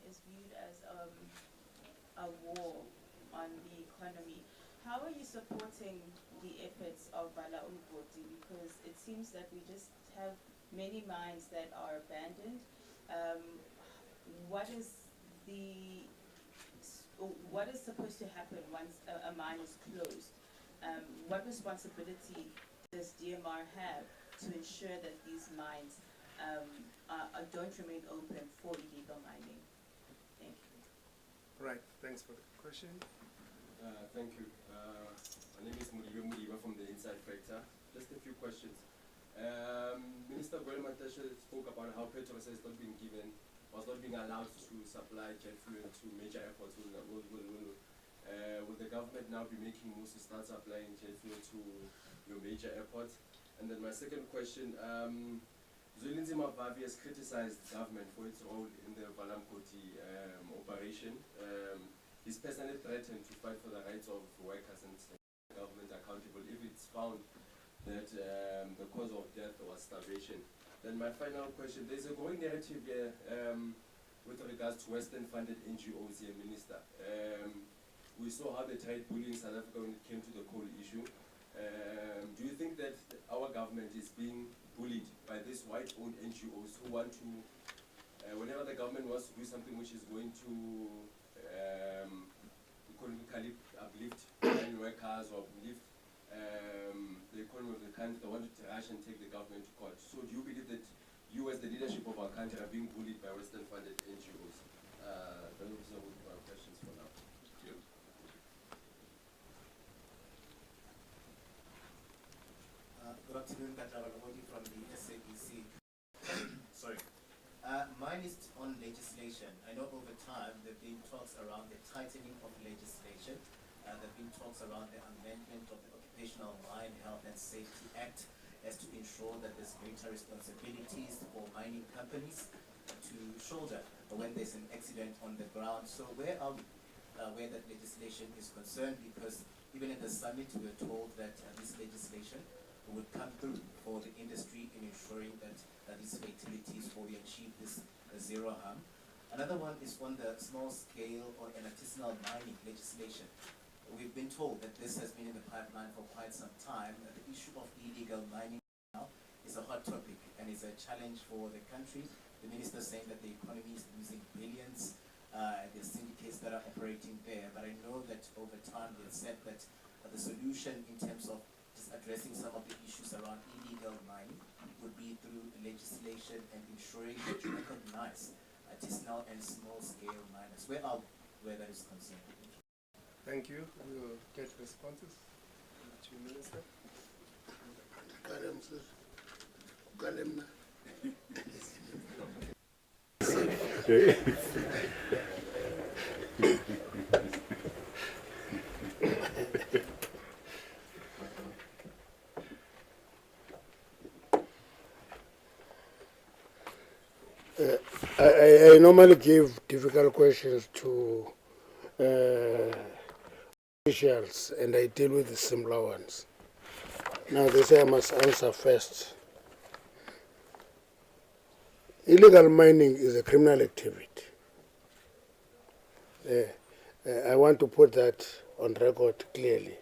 Speaker 4: is viewed as a war on the economy. How are you supporting the efforts of Bala Umgodi? Because it seems that we just have many mines that are abandoned. What is supposed to happen once a mine is closed? What responsibility does DMR have to ensure that these mines don't remain open for illegal mining? Thank you.
Speaker 1: Right, thanks for the question.
Speaker 5: Thank you. My name is Mudiba from the Inside Factor. Just a few questions. Minister Gwede Mantashe spoke about how Petroleum was not being allowed to supply jet fuel to major airports. Will the government now be making moves to start supplying jet fuel to your major airports? And then my second question, Zulinzi Mabavi has criticized the government for its role in the Valamkoti operation. He's personally threatened to fight for the rights of workers and the government accountable if it's found that the cause of death was starvation. Then my final question, there's a growing narrative here with regards to Western-funded NGOs here, Minister. We saw how they tried bullying South Africa when it came to the coal issue. Do you think that our government is being bullied by these white-owned NGOs who want to, whenever the government wants to do something which is going to economically uplift mine workers or uplift the economy of the country, they want to rush and take the government to court? So do you believe that you as the leadership of our country are being bullied by Western-funded NGOs? Those are my questions for now. Thank you.
Speaker 6: Good afternoon, Katabalamoji from the SABC. Sorry. Mine is on legislation. I know over time there have been talks around the tightening of legislation. There have been talks around the amendment of the Occupational Mine Health and Safety Act as to ensure that there's greater responsibilities for mining companies to shoulder when there's an accident on the ground. So where are we where that legislation is concerned? Because even at the summit we were told that this legislation would come through for the industry in ensuring that these fatalities fully achieve this zero harm. Another one is on the small scale or an artisanal mining legislation. We've been told that this has been in the pipeline for quite some time. The issue of illegal mining now is a hot topic and is a challenge for the country. The minister saying that the economy is losing billions. There's syndicates that are operating there, but I know that over time they've said that the solution in terms of just addressing some of the issues around illegal mining would be through legislation and ensuring that you recognize artisanal and small-scale miners. Where are we where that is concerned?
Speaker 1: Thank you. We will get responses to you, Minister.
Speaker 2: I normally give difficult questions to officials and I deal with the simpler ones. Now they say I must answer first. Illegal mining is a criminal activity. I want to put that on record clearly.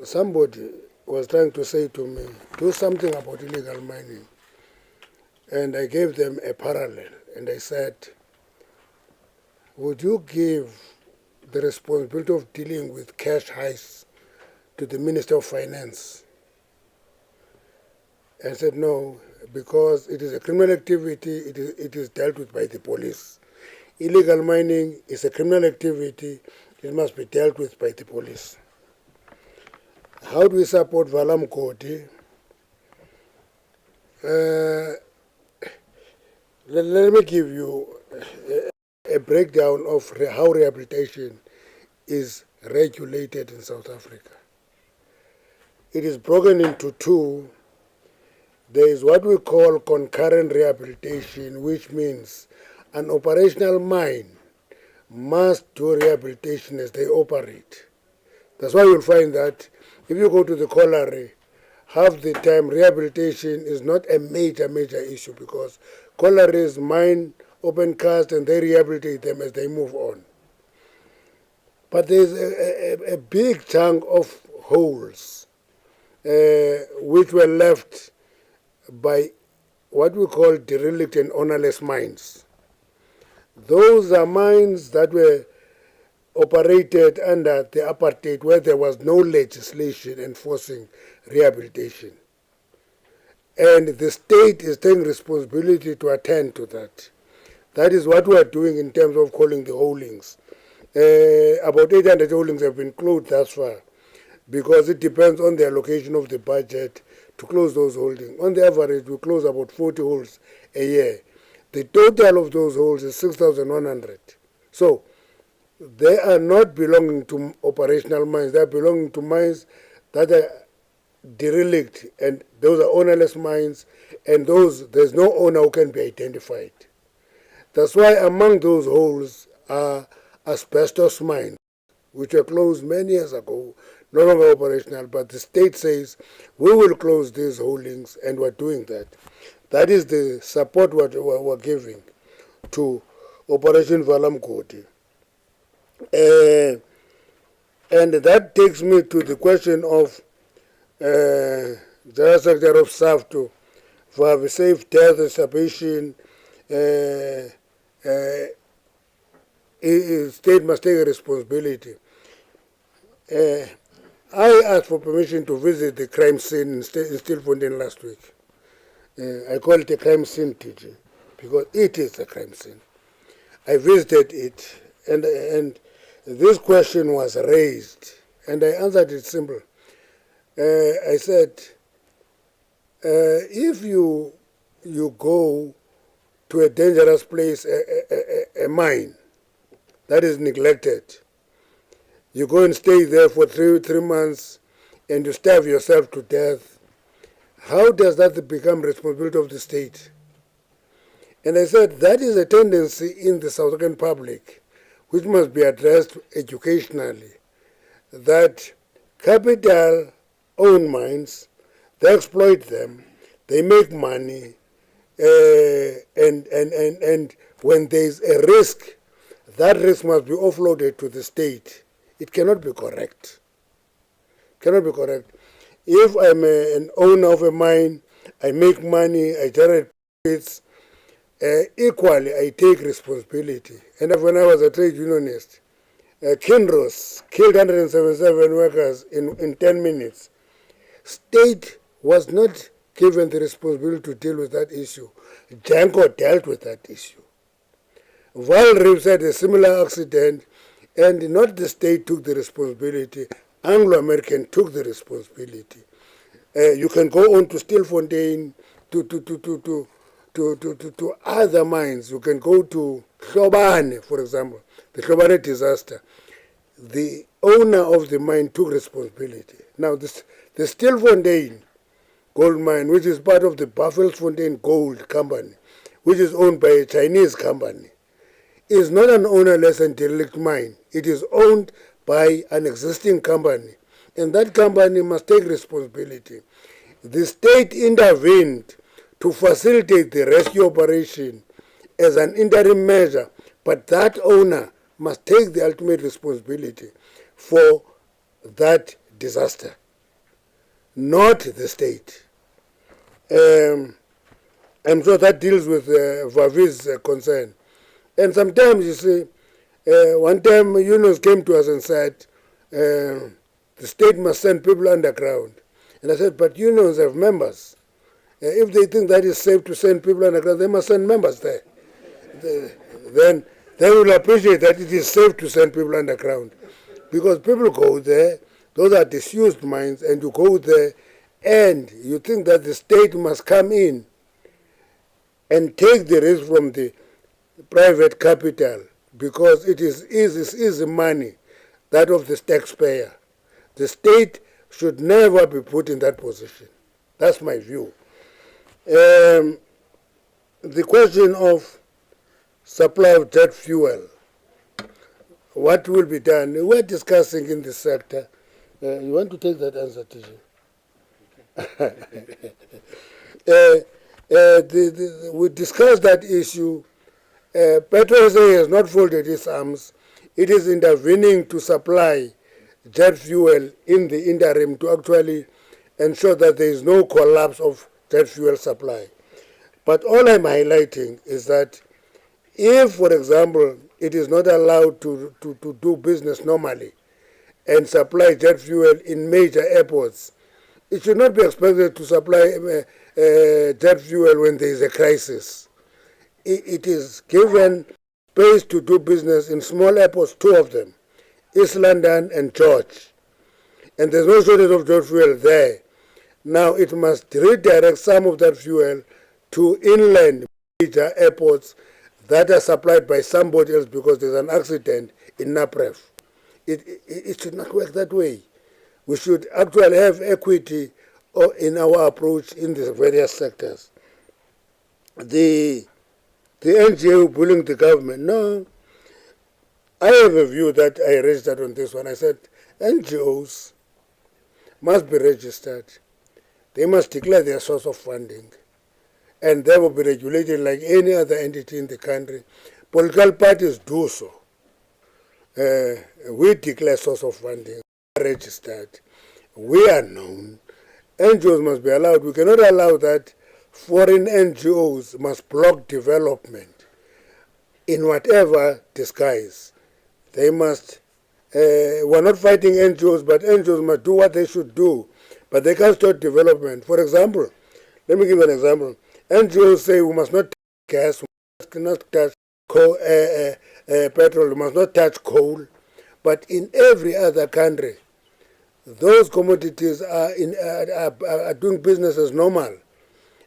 Speaker 2: Somebody was trying to say to me, do something about illegal mining. And I gave them a parallel, and I said, would you give the responsibility of dealing with cash heists to the Minister of Finance? and said no, because it is a criminal activity, it is dealt with by the police. Illegal mining is a criminal activity, it must be dealt with by the police. How do we support Valam Koti? Let me give you a breakdown of how rehabilitation is regulated in South Africa. It is broken into two. There is what we call concurrent rehabilitation, which means an operational mine must do rehabilitation as they operate. That's why you'll find that if you go to the colliery, half the time rehabilitation is not a major issue, because collieries mine open cast and they rehabilitate them as they move on. But there's a big chunk of holes which were left by what we call derelict and ownerless mines. Those are mines that were operated under the apartheid, where there was no legislation enforcing rehabilitation. And the state is taking responsibility to attend to that. That is what we are doing in terms of calling the holdings. About 800 holdings have been closed thus far, because it depends on the allocation of the budget to close those holdings. On the average, we close about 40 holes a year. The total of those holes is 6,100. So they are not belonging to operational mines. They are belonging to mines that are derelict, and those are ownerless mines, and those there's no owner who can be identified. That's why among those holes are asbestos mines, which were closed many years ago, no longer operational, but the state says we will close these holdings, and we're doing that. That is the support we're giving to Operation Valam Koti. And that takes me to the question of General Secretary of SAF to for safe death and submission. State must take a responsibility. I asked for permission to visit the crime scene in Stilfontein last week. I call it a crime scene, TG, because it is a crime scene. I visited it, and this question was raised, and I answered it simple. I said, if you go to a dangerous place, a mine that is neglected, you go and stay there for three months, and you starve yourself to death, how does that become responsibility of the state? And I said, that is a tendency in the South African public, which must be addressed educationally, that capital own mines, they exploit them, they make money, and when there is a risk, that risk must be offloaded to the state. It cannot be correct. Cannot be correct. If I'm an owner of a mine, I make money, I generate profits, equally I take responsibility. And when I was a trade unionist, Kinross killed 177 workers in 10 minutes. State was not given the responsibility to deal with that issue. Janko dealt with that issue. Val Reeves had a similar accident, and not the state took the responsibility. Anglo-American took the responsibility. You can go on to Stilfontein, to other mines. You can go to Hlobane, for example, the Hlobane disaster. The owner of the mine took responsibility. Now, the Stilfontein gold mine, which is part of the Buffelsfontein Gold Company, which is owned by a Chinese company, is not an ownerless and derelict mine. It is owned by an existing company, and that company must take responsibility. The state intervened to facilitate the rescue operation as an interim measure, but that owner must take the ultimate responsibility for that disaster, not the state. I'm sure that deals with Vavi's concern. And sometimes, you see, one time Yunus came to us and said, the state must send people underground. And I said, but unions have members. If they think that is safe to send people underground, they must send members there. Then they will appreciate that it is safe to send people underground. Because people go there, those are disused mines, and you go there and you think that the state must come in and take the risk from the private capital because it is easy money, that of the taxpayer. The state should never be put in that position. That's my view. The question of supply of jet fuel, what will be done? We're discussing in this sector. You want to take that answer, Tisha? We discussed that issue. Petroleum has not folded its arms. It is intervening to supply jet fuel in the interim to actually ensure that there is no collapse of jet fuel supply. But all I'm highlighting is that if, for example, it is not allowed to do business normally and supply jet fuel in major airports, it should not be expected to supply jet fuel when there is a crisis. It is given space to do business in small airports, 2 of them, East London and George. And there's no shortage of jet fuel there. Now it must redirect some of that fuel to inland major airports that are supplied by somebody else because there's an accident in NAPREF. It should not work that way. We should actually have equity in our approach in the various sectors. The NGO bullying the government, no. I have a view that I raised that on this one. I said NGOs must be registered. They must declare their source of funding. And they will be regulated like any other entity in the country. Political parties do so. We declare source of funding, we are registered, we are known. NGOs must be allowed. We cannot allow that foreign NGOs must block development in whatever disguise. They must, we're not fighting NGOs, but NGOs must do what they should do. But they can't stop development. For example, let me give you an example. NGOs say we must not touch gas, we must not touch coal, petrol, we must not touch coal. But in every other country, those commodities are doing business as normal.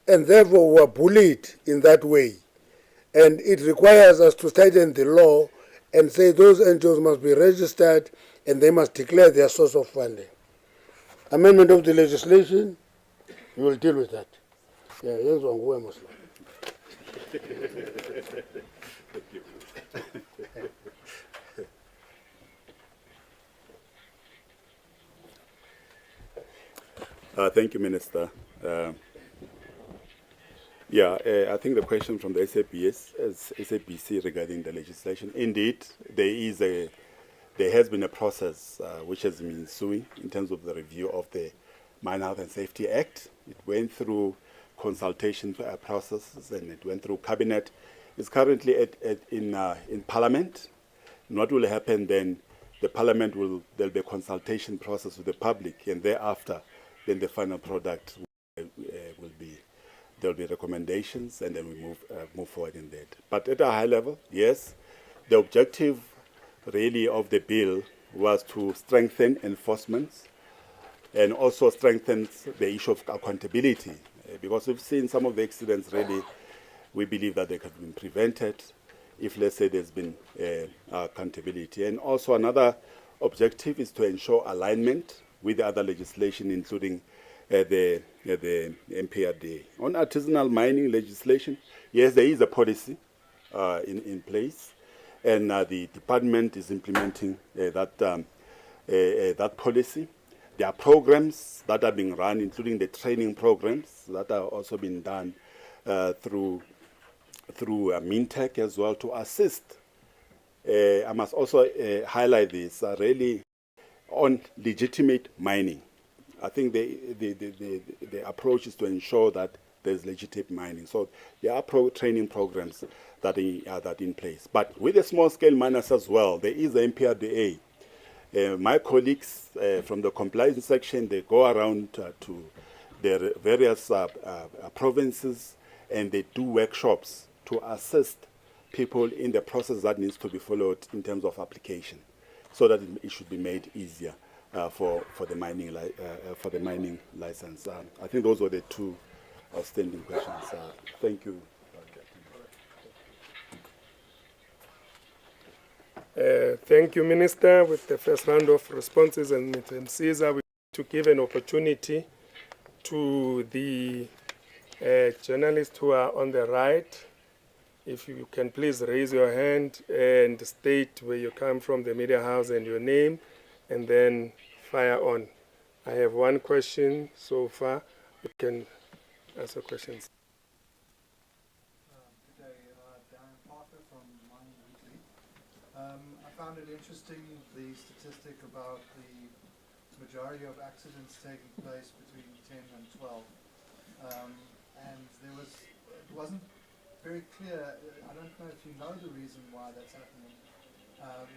Speaker 2: And therefore we are bullied in that way. And it requires us to tighten the law and say those NGOs must be registered and they must declare their source of funding. Amendment of the legislation, we will deal with that. Yeah, yes, one go Muslim.
Speaker 3: Thank you, Minister. I think the question from the SABC regarding the legislation, indeed, there has been a process which has been ensuing in terms of the review of the Mine Health and Safety Act. It went through consultation processes and it went through cabinet. It's currently in Parliament. And what will happen then? The Parliament there'll be a consultation process with the public, and thereafter, then the final product will be. There'll be recommendations, and then we move forward in that. But at a high level, yes, the objective really of the bill was to strengthen enforcement and also strengthen the issue of accountability. Because we've seen some of the accidents really, we believe that they could have been prevented if, let's say, there's been accountability. And also another objective is to ensure alignment with the other legislation, including the MPRDA. On artisanal mining legislation, yes, there is a policy in place, and the department is implementing that policy. There are programs that are being run, including the training programs that are also being done through Mintech as well to assist. I must also highlight this really on legitimate mining. I think the approach is to ensure that there's legitimate mining. So there are training programs that are in place. But with the small-scale miners as well, there is the MPRDA. My colleagues from the compliance section, they go around to the various provinces, and they do workshops to assist people in the process that needs to be followed in terms of application, so that it should be made easier for the mining license. I think those were the two outstanding questions. Thank you.
Speaker 1: Thank you, Minister. With the first round of responses and Mr. Msiza, we to give an opportunity to the journalists who are on the right. If you can please raise your hand and state where you come from, the media house, and your name, and then fire on. I have one question so far. You can answer questions.
Speaker 7: Good day, Darren Parker from Mining Weekly. I found it interesting, the statistic about the majority of accidents taking place between 10 and 12. And it wasn't very clear. I don't know if you know the reason why that's happening.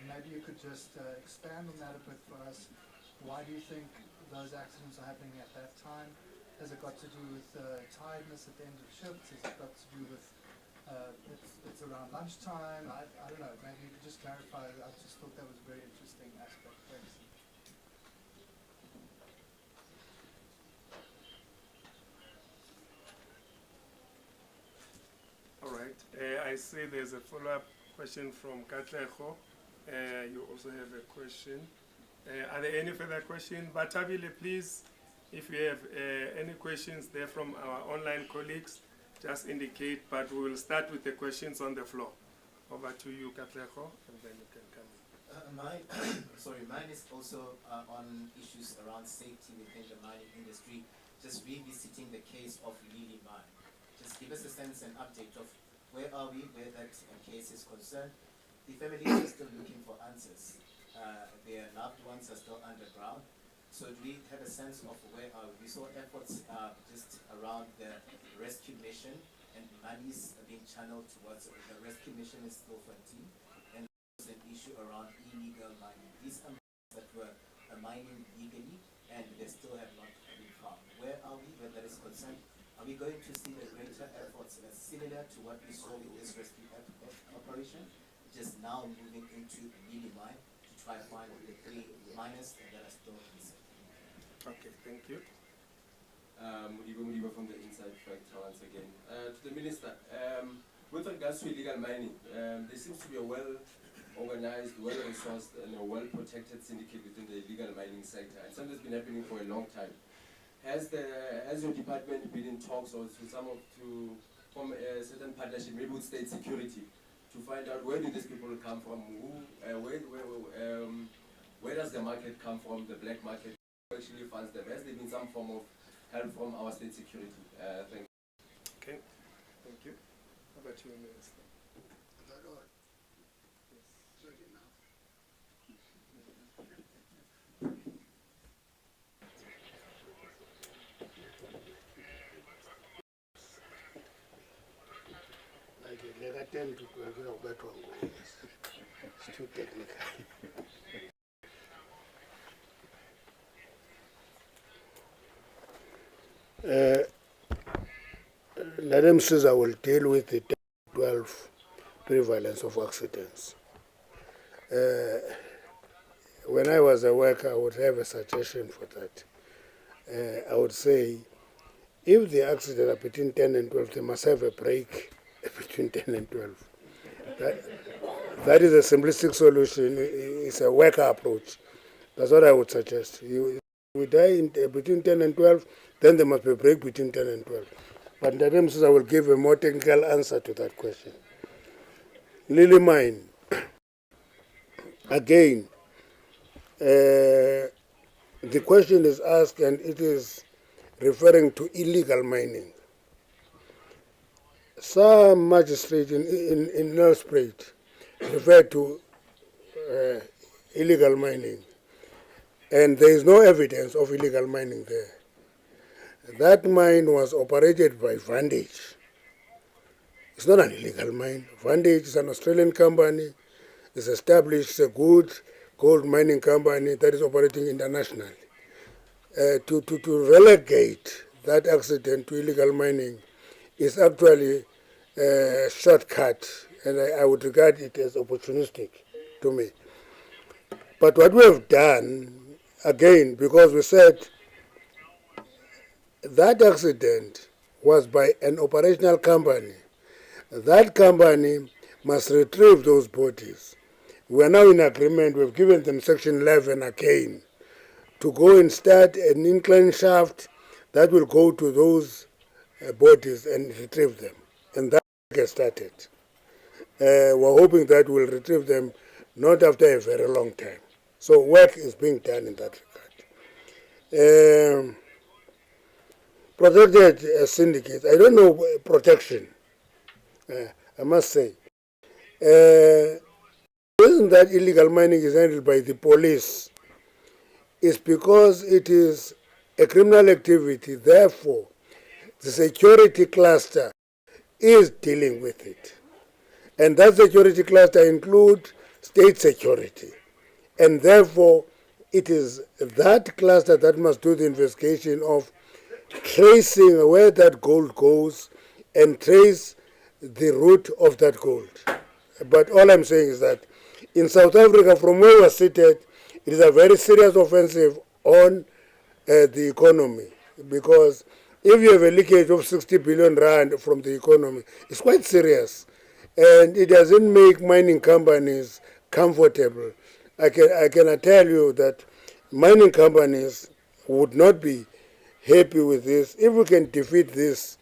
Speaker 7: Maybe you could just expand on that a bit for us. Why do you think those accidents are happening at that time? Has it got to do with tiredness at the end of shifts? Has it got to do with it's around lunchtime? I don't know. Maybe you could just clarify. I just thought that was a very interesting aspect. Thanks.
Speaker 1: All right. I see there's a follow-up question from Katlego. You also have a question. Are there any further questions? Batabile, please, if you have any questions there from our online colleagues, just indicate, but we will start with the questions on the floor. Over to you, Katlego, and then you can come in.
Speaker 6: Mine is also on issues around safety within the mining industry, just revisiting the case of Lily Mine. Just give us a sense and update of where are we, where that case is concerned. The families are still looking for answers. Their loved ones are still underground. So do we have a sense of where are we? We saw efforts just around the rescue mission, and monies are being channeled towards the rescue mission is still 14, and there's an issue around illegal mining. These are mines that were mining legally, and they still have not been found. Where are we where that is concerned? Are we going to see the greater efforts similar to what we saw with this rescue operation, just now moving into Lily Mine to try to find the 3 miners that are still missing?
Speaker 1: Okay, thank you.
Speaker 5: Mudiba from the Inside Factor once again. To the Minister, with regards to illegal mining, there seems to be a well-organized, well-resourced, and a well-protected syndicate within the illegal mining sector, and something that's been happening for a long time. Has your department been in talks or form a certain partnership, maybe with state security, to find out where do these people come from? Where does the market come from? The black market actually funds them. Has there been some form of help from our state security? Thank you.
Speaker 1: Okay, thank you. How about you, Minister?
Speaker 2: It's too technical. Madam Caesar will deal with the 12 prevalence of accidents. When I was at work, I would have a suggestion for that. I would say, if the accidents are between 10 and 12, they must have a break between 10 and 12. That is a simplistic solution. It's a worker approach. That's what I would suggest. We die between 10 and 12, then there must be a break between 10 and 12. But Madam Caesar will give a more technical answer to that question. Lily Mine. Again, the question is asked, and it is referring to illegal mining. Some magistrate in Nelspruit referred to illegal mining, and there is no evidence of illegal mining there. That mine was operated by Vantage. It's not an illegal mine. Vantage is an Australian company. It's established a good gold mining company that is operating internationally. To relegate that accident to illegal mining is actually a shortcut, and I would regard it as opportunistic to me. But what we have done, again, because we said that accident was by an operational company, that company must retrieve those bodies. We are now in agreement, we've given them Section 11 again, to go and start an incline shaft that will go to those bodies and retrieve them. And that gets started. We're hoping that we'll retrieve them not after a very long time. So work is being done in that regard. Protected syndicates, I don't know protection, I must say. The reason that illegal mining is handled by the police is because it is a criminal activity. Therefore, the security cluster is dealing with it. And that security cluster includes state security. And therefore, it is that cluster that must do the investigation of tracing where that gold goes and trace the root of that gold. But all I'm saying is that in South Africa, from where we're seated, it is a very serious offensive on the economy, because if you have a leakage of 60 billion rand from the economy, it's quite serious, and it doesn't make mining companies comfortable. I can tell you that mining companies would not be happy with this. If we can defeat this,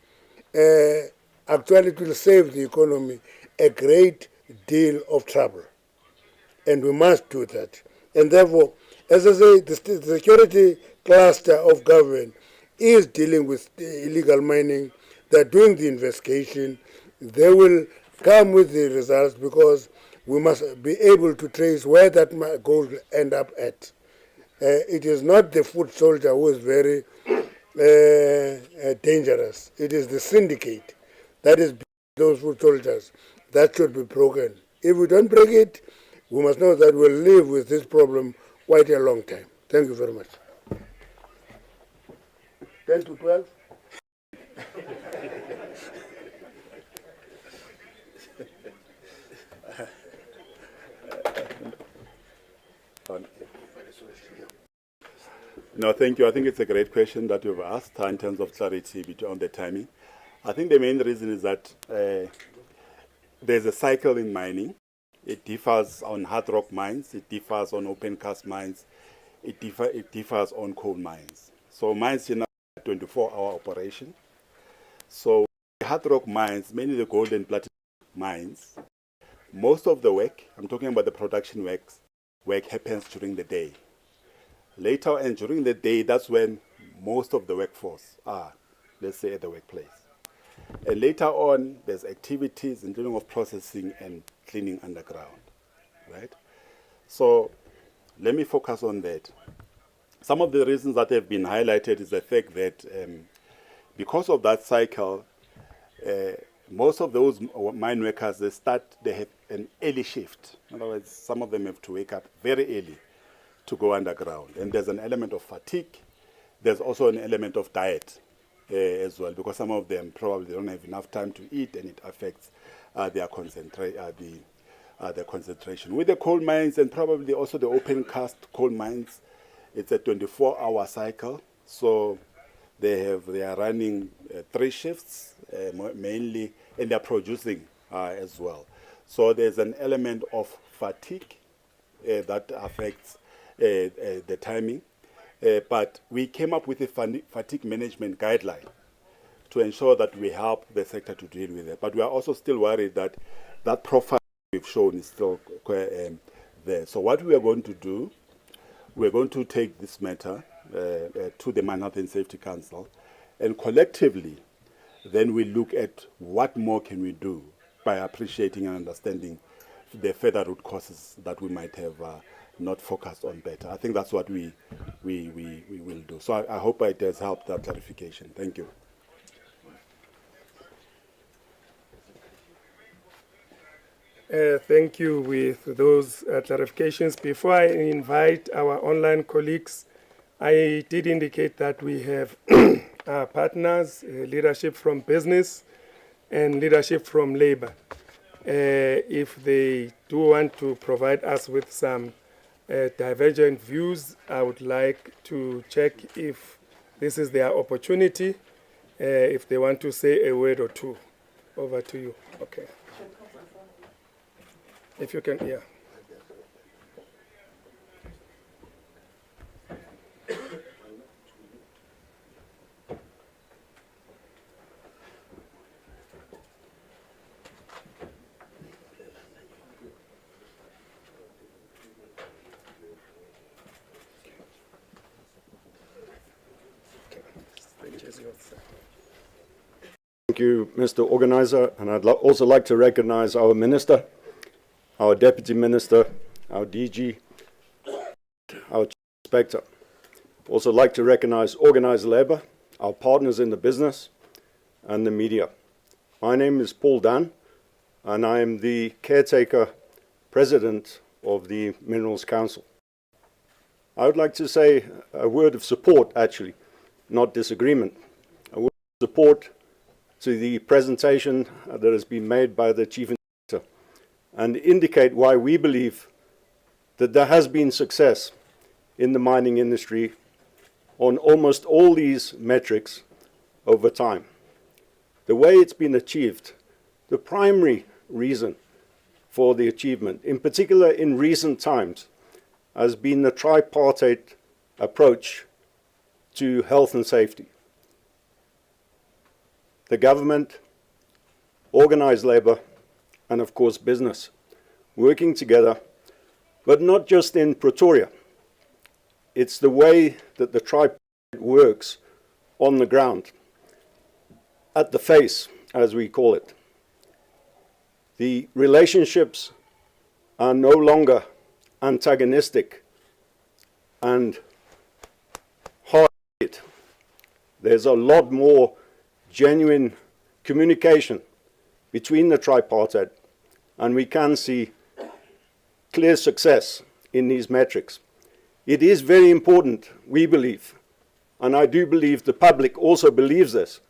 Speaker 2: actually it will save the economy a great deal of trouble. And we must do that. And therefore, as I say, the security cluster of government is dealing with illegal mining. They're doing the investigation. They will come with the results, because we must be able to trace where that gold end up at. It is not the foot soldier who is very dangerous. It is the syndicate that is those foot soldiers that should be broken. If we don't break it, we must know that we'll live with this problem quite a long time. Thank you very much. 10 to 12?
Speaker 3: No, thank you. I think it's a great question that you've asked in terms of clarity on the timing. I think the main reason is that there's a cycle in mining. It differs on hard rock mines, it differs on open cast mines, it differs on coal mines. So mines in a 24-hour operation. So hard rock mines, mainly the gold and platinum mines, most of the work, I'm talking about the production work happens during the day. Later and during the day, that's when most of the workforce are, let's say, at the workplace. And later on, there's activities including of processing and cleaning underground, right? So let me focus on that. Some of the reasons that have been highlighted is the fact that because of that cycle, most of those mine workers, they have an early shift. In other words, some of them have to wake up very early to go underground. And there's an element of fatigue. There's also an element of diet as well, because some of them probably don't have enough time to eat, and it affects their concentration. With the coal mines and probably also the open cast coal mines, it's a 24-hour cycle. So they are running 3 shifts mainly, and they're producing as well. So there's an element of fatigue that affects the timing. But we came up with a fatigue management guideline to ensure that we help the sector to deal with it. But we are also still worried that that profile we've shown is still there. So what we are going to do, we're going to take this matter to the Mine Health and Safety Council, and collectively then we look at what more can we do by appreciating and understanding the further root causes that we might have not focused on better. I think that's what we will do. So I hope it has helped that clarification. Thank you.
Speaker 1: Thank you with those clarifications. Before I invite our online colleagues, I did indicate that we have partners, leadership from business, and leadership from labor. If they do want to provide us with some divergent views, I would like to check if this is their opportunity, if they want to say a word or two. Over to you. Okay. If you can, yeah.
Speaker 8: Thank you, Mr. Organizer, and I'd also like to recognize our Minister, our Deputy Minister, our DG, our Chief Inspector. Also like to recognize organized labor, our partners in the business, and the media. My name is Paul Dan, and I am the caretaker president of the Minerals Council. I would like to say a word of support, actually, not disagreement. A word of support to the presentation that has been made by the Chief Inspector and indicate why we believe that there has been success in the mining industry on almost all these metrics over time. The way it's been achieved, the primary reason for the achievement, in particular in recent times, has been the tripartite approach to health and safety. The government, organized labor, and of course business, working together, but not just in Pretoria. It's the way that the tripartite works on the ground, at the face, as we call it. The relationships are no longer antagonistic and hard-hit. There's a lot more genuine communication between the tripartite, and we can see clear success in these metrics. It is very important, we believe, and I do believe the public also believes this,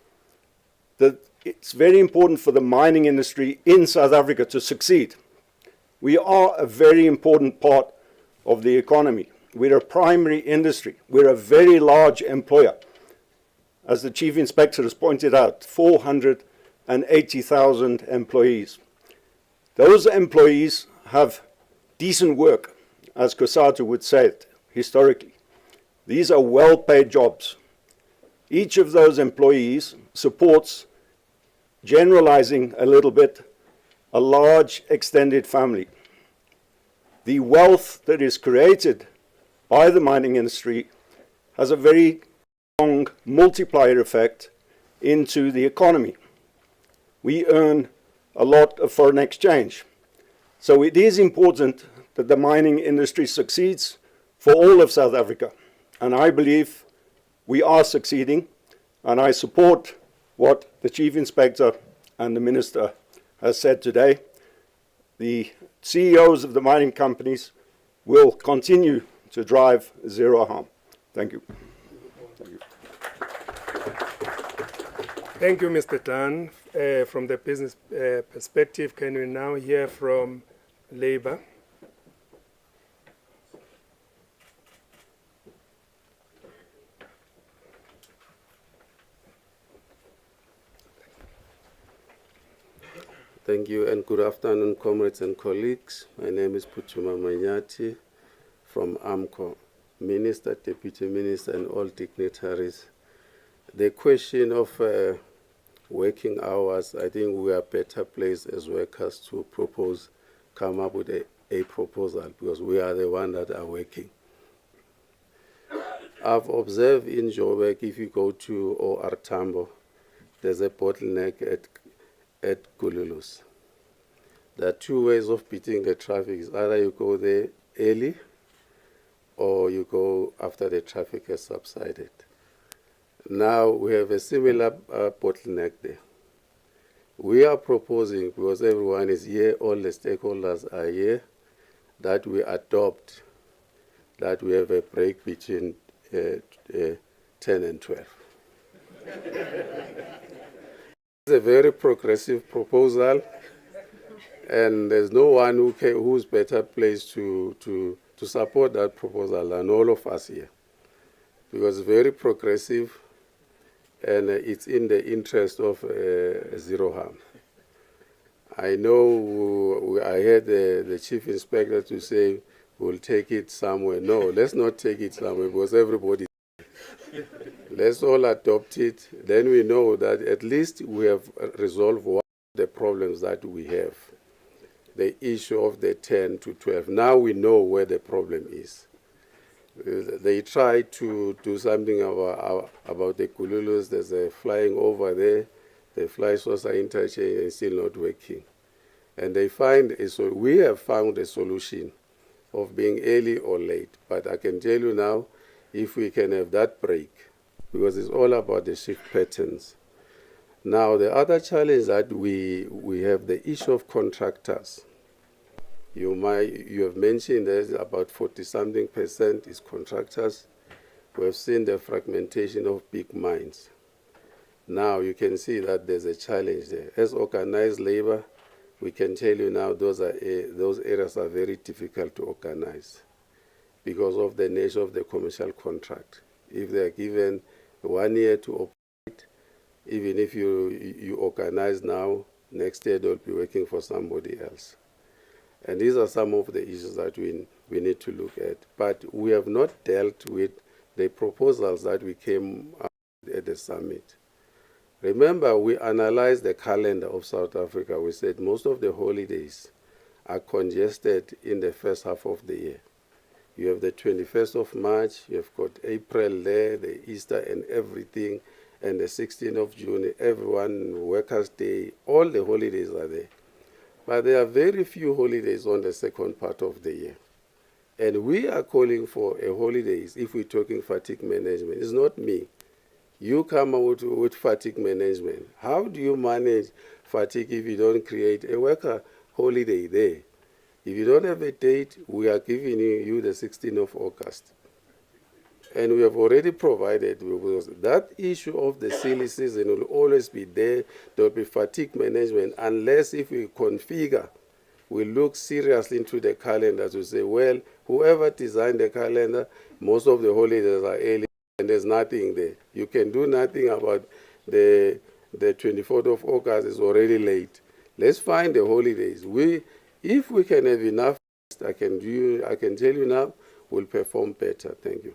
Speaker 8: that it's very important for the mining industry in South Africa to succeed. We are a very important part of the economy. We're a primary industry. We're a very large employer. As the Chief Inspector has pointed out, 480,000 employees. Those employees have decent work, as Cosatu would say it, historically. These are well-paid jobs. Each of those employees supports, generalizing a little bit, a large extended family. The wealth that is created by the mining industry has a very strong multiplier effect into the economy. We earn a lot of foreign exchange. So it is important that the mining industry succeeds for all of South Africa. And I believe we are succeeding, and I support what the Chief Inspector and the Minister has said today. The CEOs of the mining companies will continue to drive zero harm. Thank you.
Speaker 1: Thank you, Mr. Tan. From the business perspective, can we now hear from Labour?
Speaker 9: Thank you and good afternoon, comrades and colleagues. My name is Putuma Manyati from AMCO, Minister, Deputy Minister, and all dignitaries. The question of working hours, I think we are better placed as workers to come up with a proposal, because we are the ones that are working. I've observed in Joburg, if you go to OR Tambo, there's a bottleneck at Gululus. There are two ways of beating the traffic. Either you go there early or you go after the traffic has subsided. Now we have a similar bottleneck there. We are proposing, because everyone is here, all the stakeholders are here, that we adopt, that we have a break between 10 and 12. It's a very progressive proposal, and there's no one who's better placed to support that proposal than all of us here, because it's very progressive, and it's in the interest of zero harm. I know I heard the chief inspector to say we'll take it somewhere. No, let's not take it somewhere, because everybody. Let's all adopt it. Then we know that at least we have resolved one of the problems that we have, the issue of the 10 to 12. Now we know where the problem is. They try to do something about the Kululus. There's a flying over there. The fly saucer interchange is still not working. And they we have found a solution of being early or late. But I can tell you now, if we can have that break, because it's all about the shift patterns. Now, the other challenge that we have, the issue of contractors. You have mentioned there's about 40-something% is contractors. We have seen the fragmentation of big mines. Now, you can see that there's a challenge there. As organized labor, we can tell you now those areas are very difficult to organize because of the nature of the commercial contract. If they are given 1 year to operate, even if you organize now, next year they'll be working for somebody else. And these are some of the issues that we need to look at. But we have not dealt with the proposals that we came up with at the summit. Remember, we analyzed the calendar of South Africa. We said most of the holidays are congested in the first half of the year. You have the 21st of March, you've got April there, the Easter and everything, and the 16th of June, everyone, Workers' Day, all the holidays are there. But there are very few holidays on the second part of the year. And we are calling for a holidays if we're talking fatigue management. It's not me. You come out with fatigue management. How do you manage fatigue if you don't create a worker holiday there? If you don't have a date, we are giving you the 16th of August. And we have already provided, because that issue of the silly season will always be there. There will be fatigue management, unless if we configure, we look seriously into the calendar to say, well, whoever designed the calendar, most of the holidays are early and there's nothing there. You can do nothing about the 24th of August is already late. Let's find the holidays. If we can have enough, I can tell you now, we'll perform better. Thank you.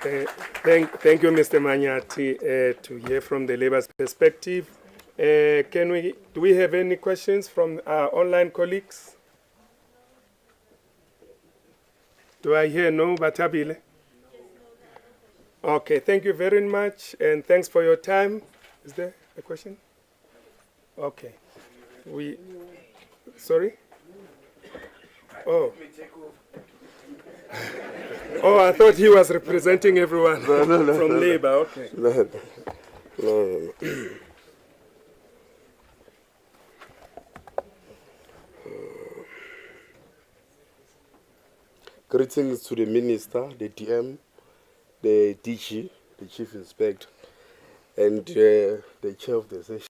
Speaker 1: Thank you, Mr. Manyati, to hear from the labor's perspective. Do we have any questions from our online colleagues? Do I hear no, Batabile? Okay, thank you very much, and thanks for your time. Is there a question? Okay. Sorry? Oh. Oh, I thought he was representing everyone from Labour. Okay.
Speaker 10: No. Greetings to the Minister, the DM, the DG, the Chief Inspector, and the Chair of the session.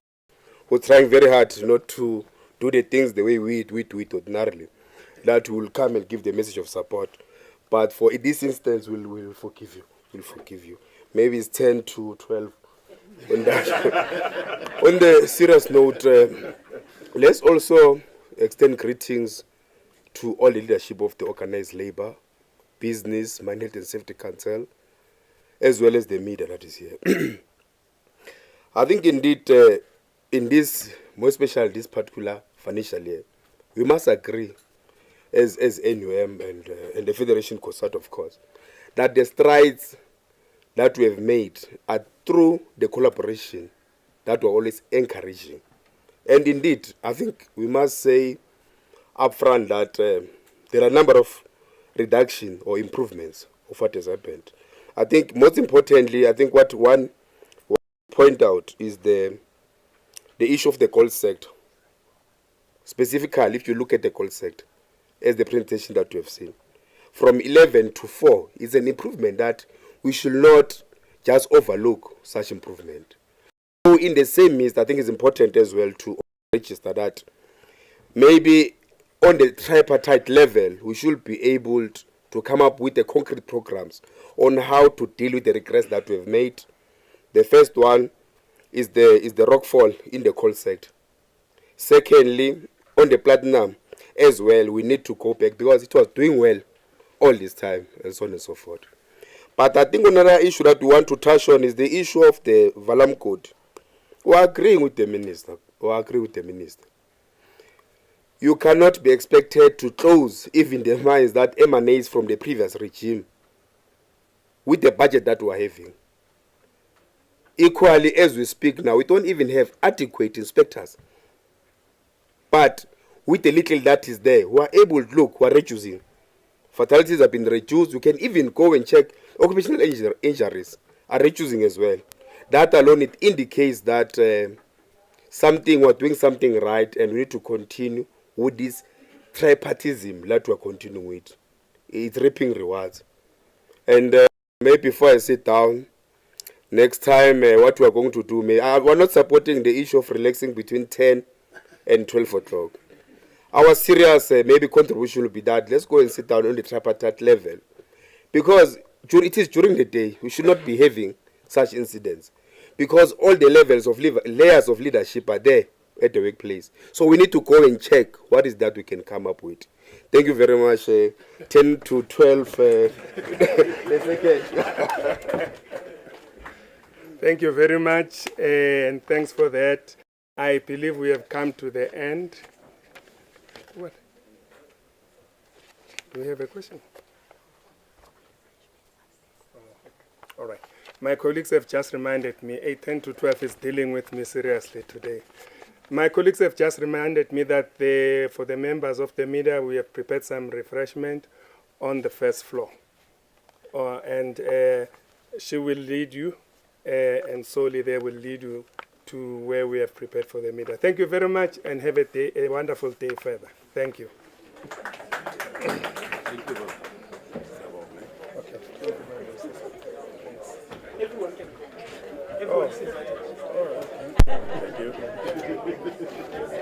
Speaker 10: We're trying very hard not to do the things the way we do it ordinarily. That will come and give the message of support. But for this instance, we'll forgive you. We'll forgive you. Maybe it's 10 to 12. On that. On the serious note, let's also extend greetings to all the leadership of the organized labor, business, Mine Health and Safety Council, as well as the media that is here. I think indeed, in this, more especially this particular financial year, we must agree, as NUM and the Federation COSAT, of course, that the strides that we have made are through the collaboration that we're always encouraging. And indeed, I think we must say upfront that there are a number of reduction or improvements of what has happened. I think most importantly, I think what one point out is the issue of the coal sector. Specifically, if you look at the coal sector, as the presentation that we have seen, from 11 to 4 is an improvement that we should not just overlook such improvement. So in the same midst, I think it's important as well to register that maybe on the tripartite level, we should be able to come up with the concrete programs on how to deal with the regrets that we've made. The first one is the rockfall in the coal sector. Secondly, on the platinum as well, we need to go back because it was doing well all this time, and so on and so forth. But I think another issue that we want to touch on is the issue of the Valam Code. We are agreeing with the minister. You cannot be expected to close even the mines that emanates from the previous regime with the budget that we are having. Equally, as we speak now, we don't even have adequate inspectors. But with the little that is there, we are able to look, we are reducing. Fatalities have been reduced. You can even go and check occupational injuries are reducing as well. That alone, it indicates that we're doing something right, and we need to continue with this tripartism that we're continuing with. It's reaping rewards. And maybe before I sit down, next time what we're going to do, we're not supporting the issue of relaxing between 10 and 12 o'clock. Our serious maybe contribution will be that let's go and sit down on the tripartite level. Because it is during the day, we should not be having such incidents. Because all the layers of leadership are there at the workplace. So we need to go and check what is that we can come up with. Thank you very much. 10 to 12.
Speaker 1: Thank you very much, and thanks for that. I believe we have come to the end. What? Do we have a question? All right. My colleagues have just reminded me, 10 to 12 is dealing with me seriously today. My colleagues have just reminded me that for the members of the media, we have prepared some refreshment on the first floor. And she will lead you, and solely they will lead you to where we have prepared for the media. Thank you very much, and have a wonderful day further. Thank you.
Speaker 3: Thank you.
Speaker 1: Okay. Everyone can. Everyone. All right. Thank you.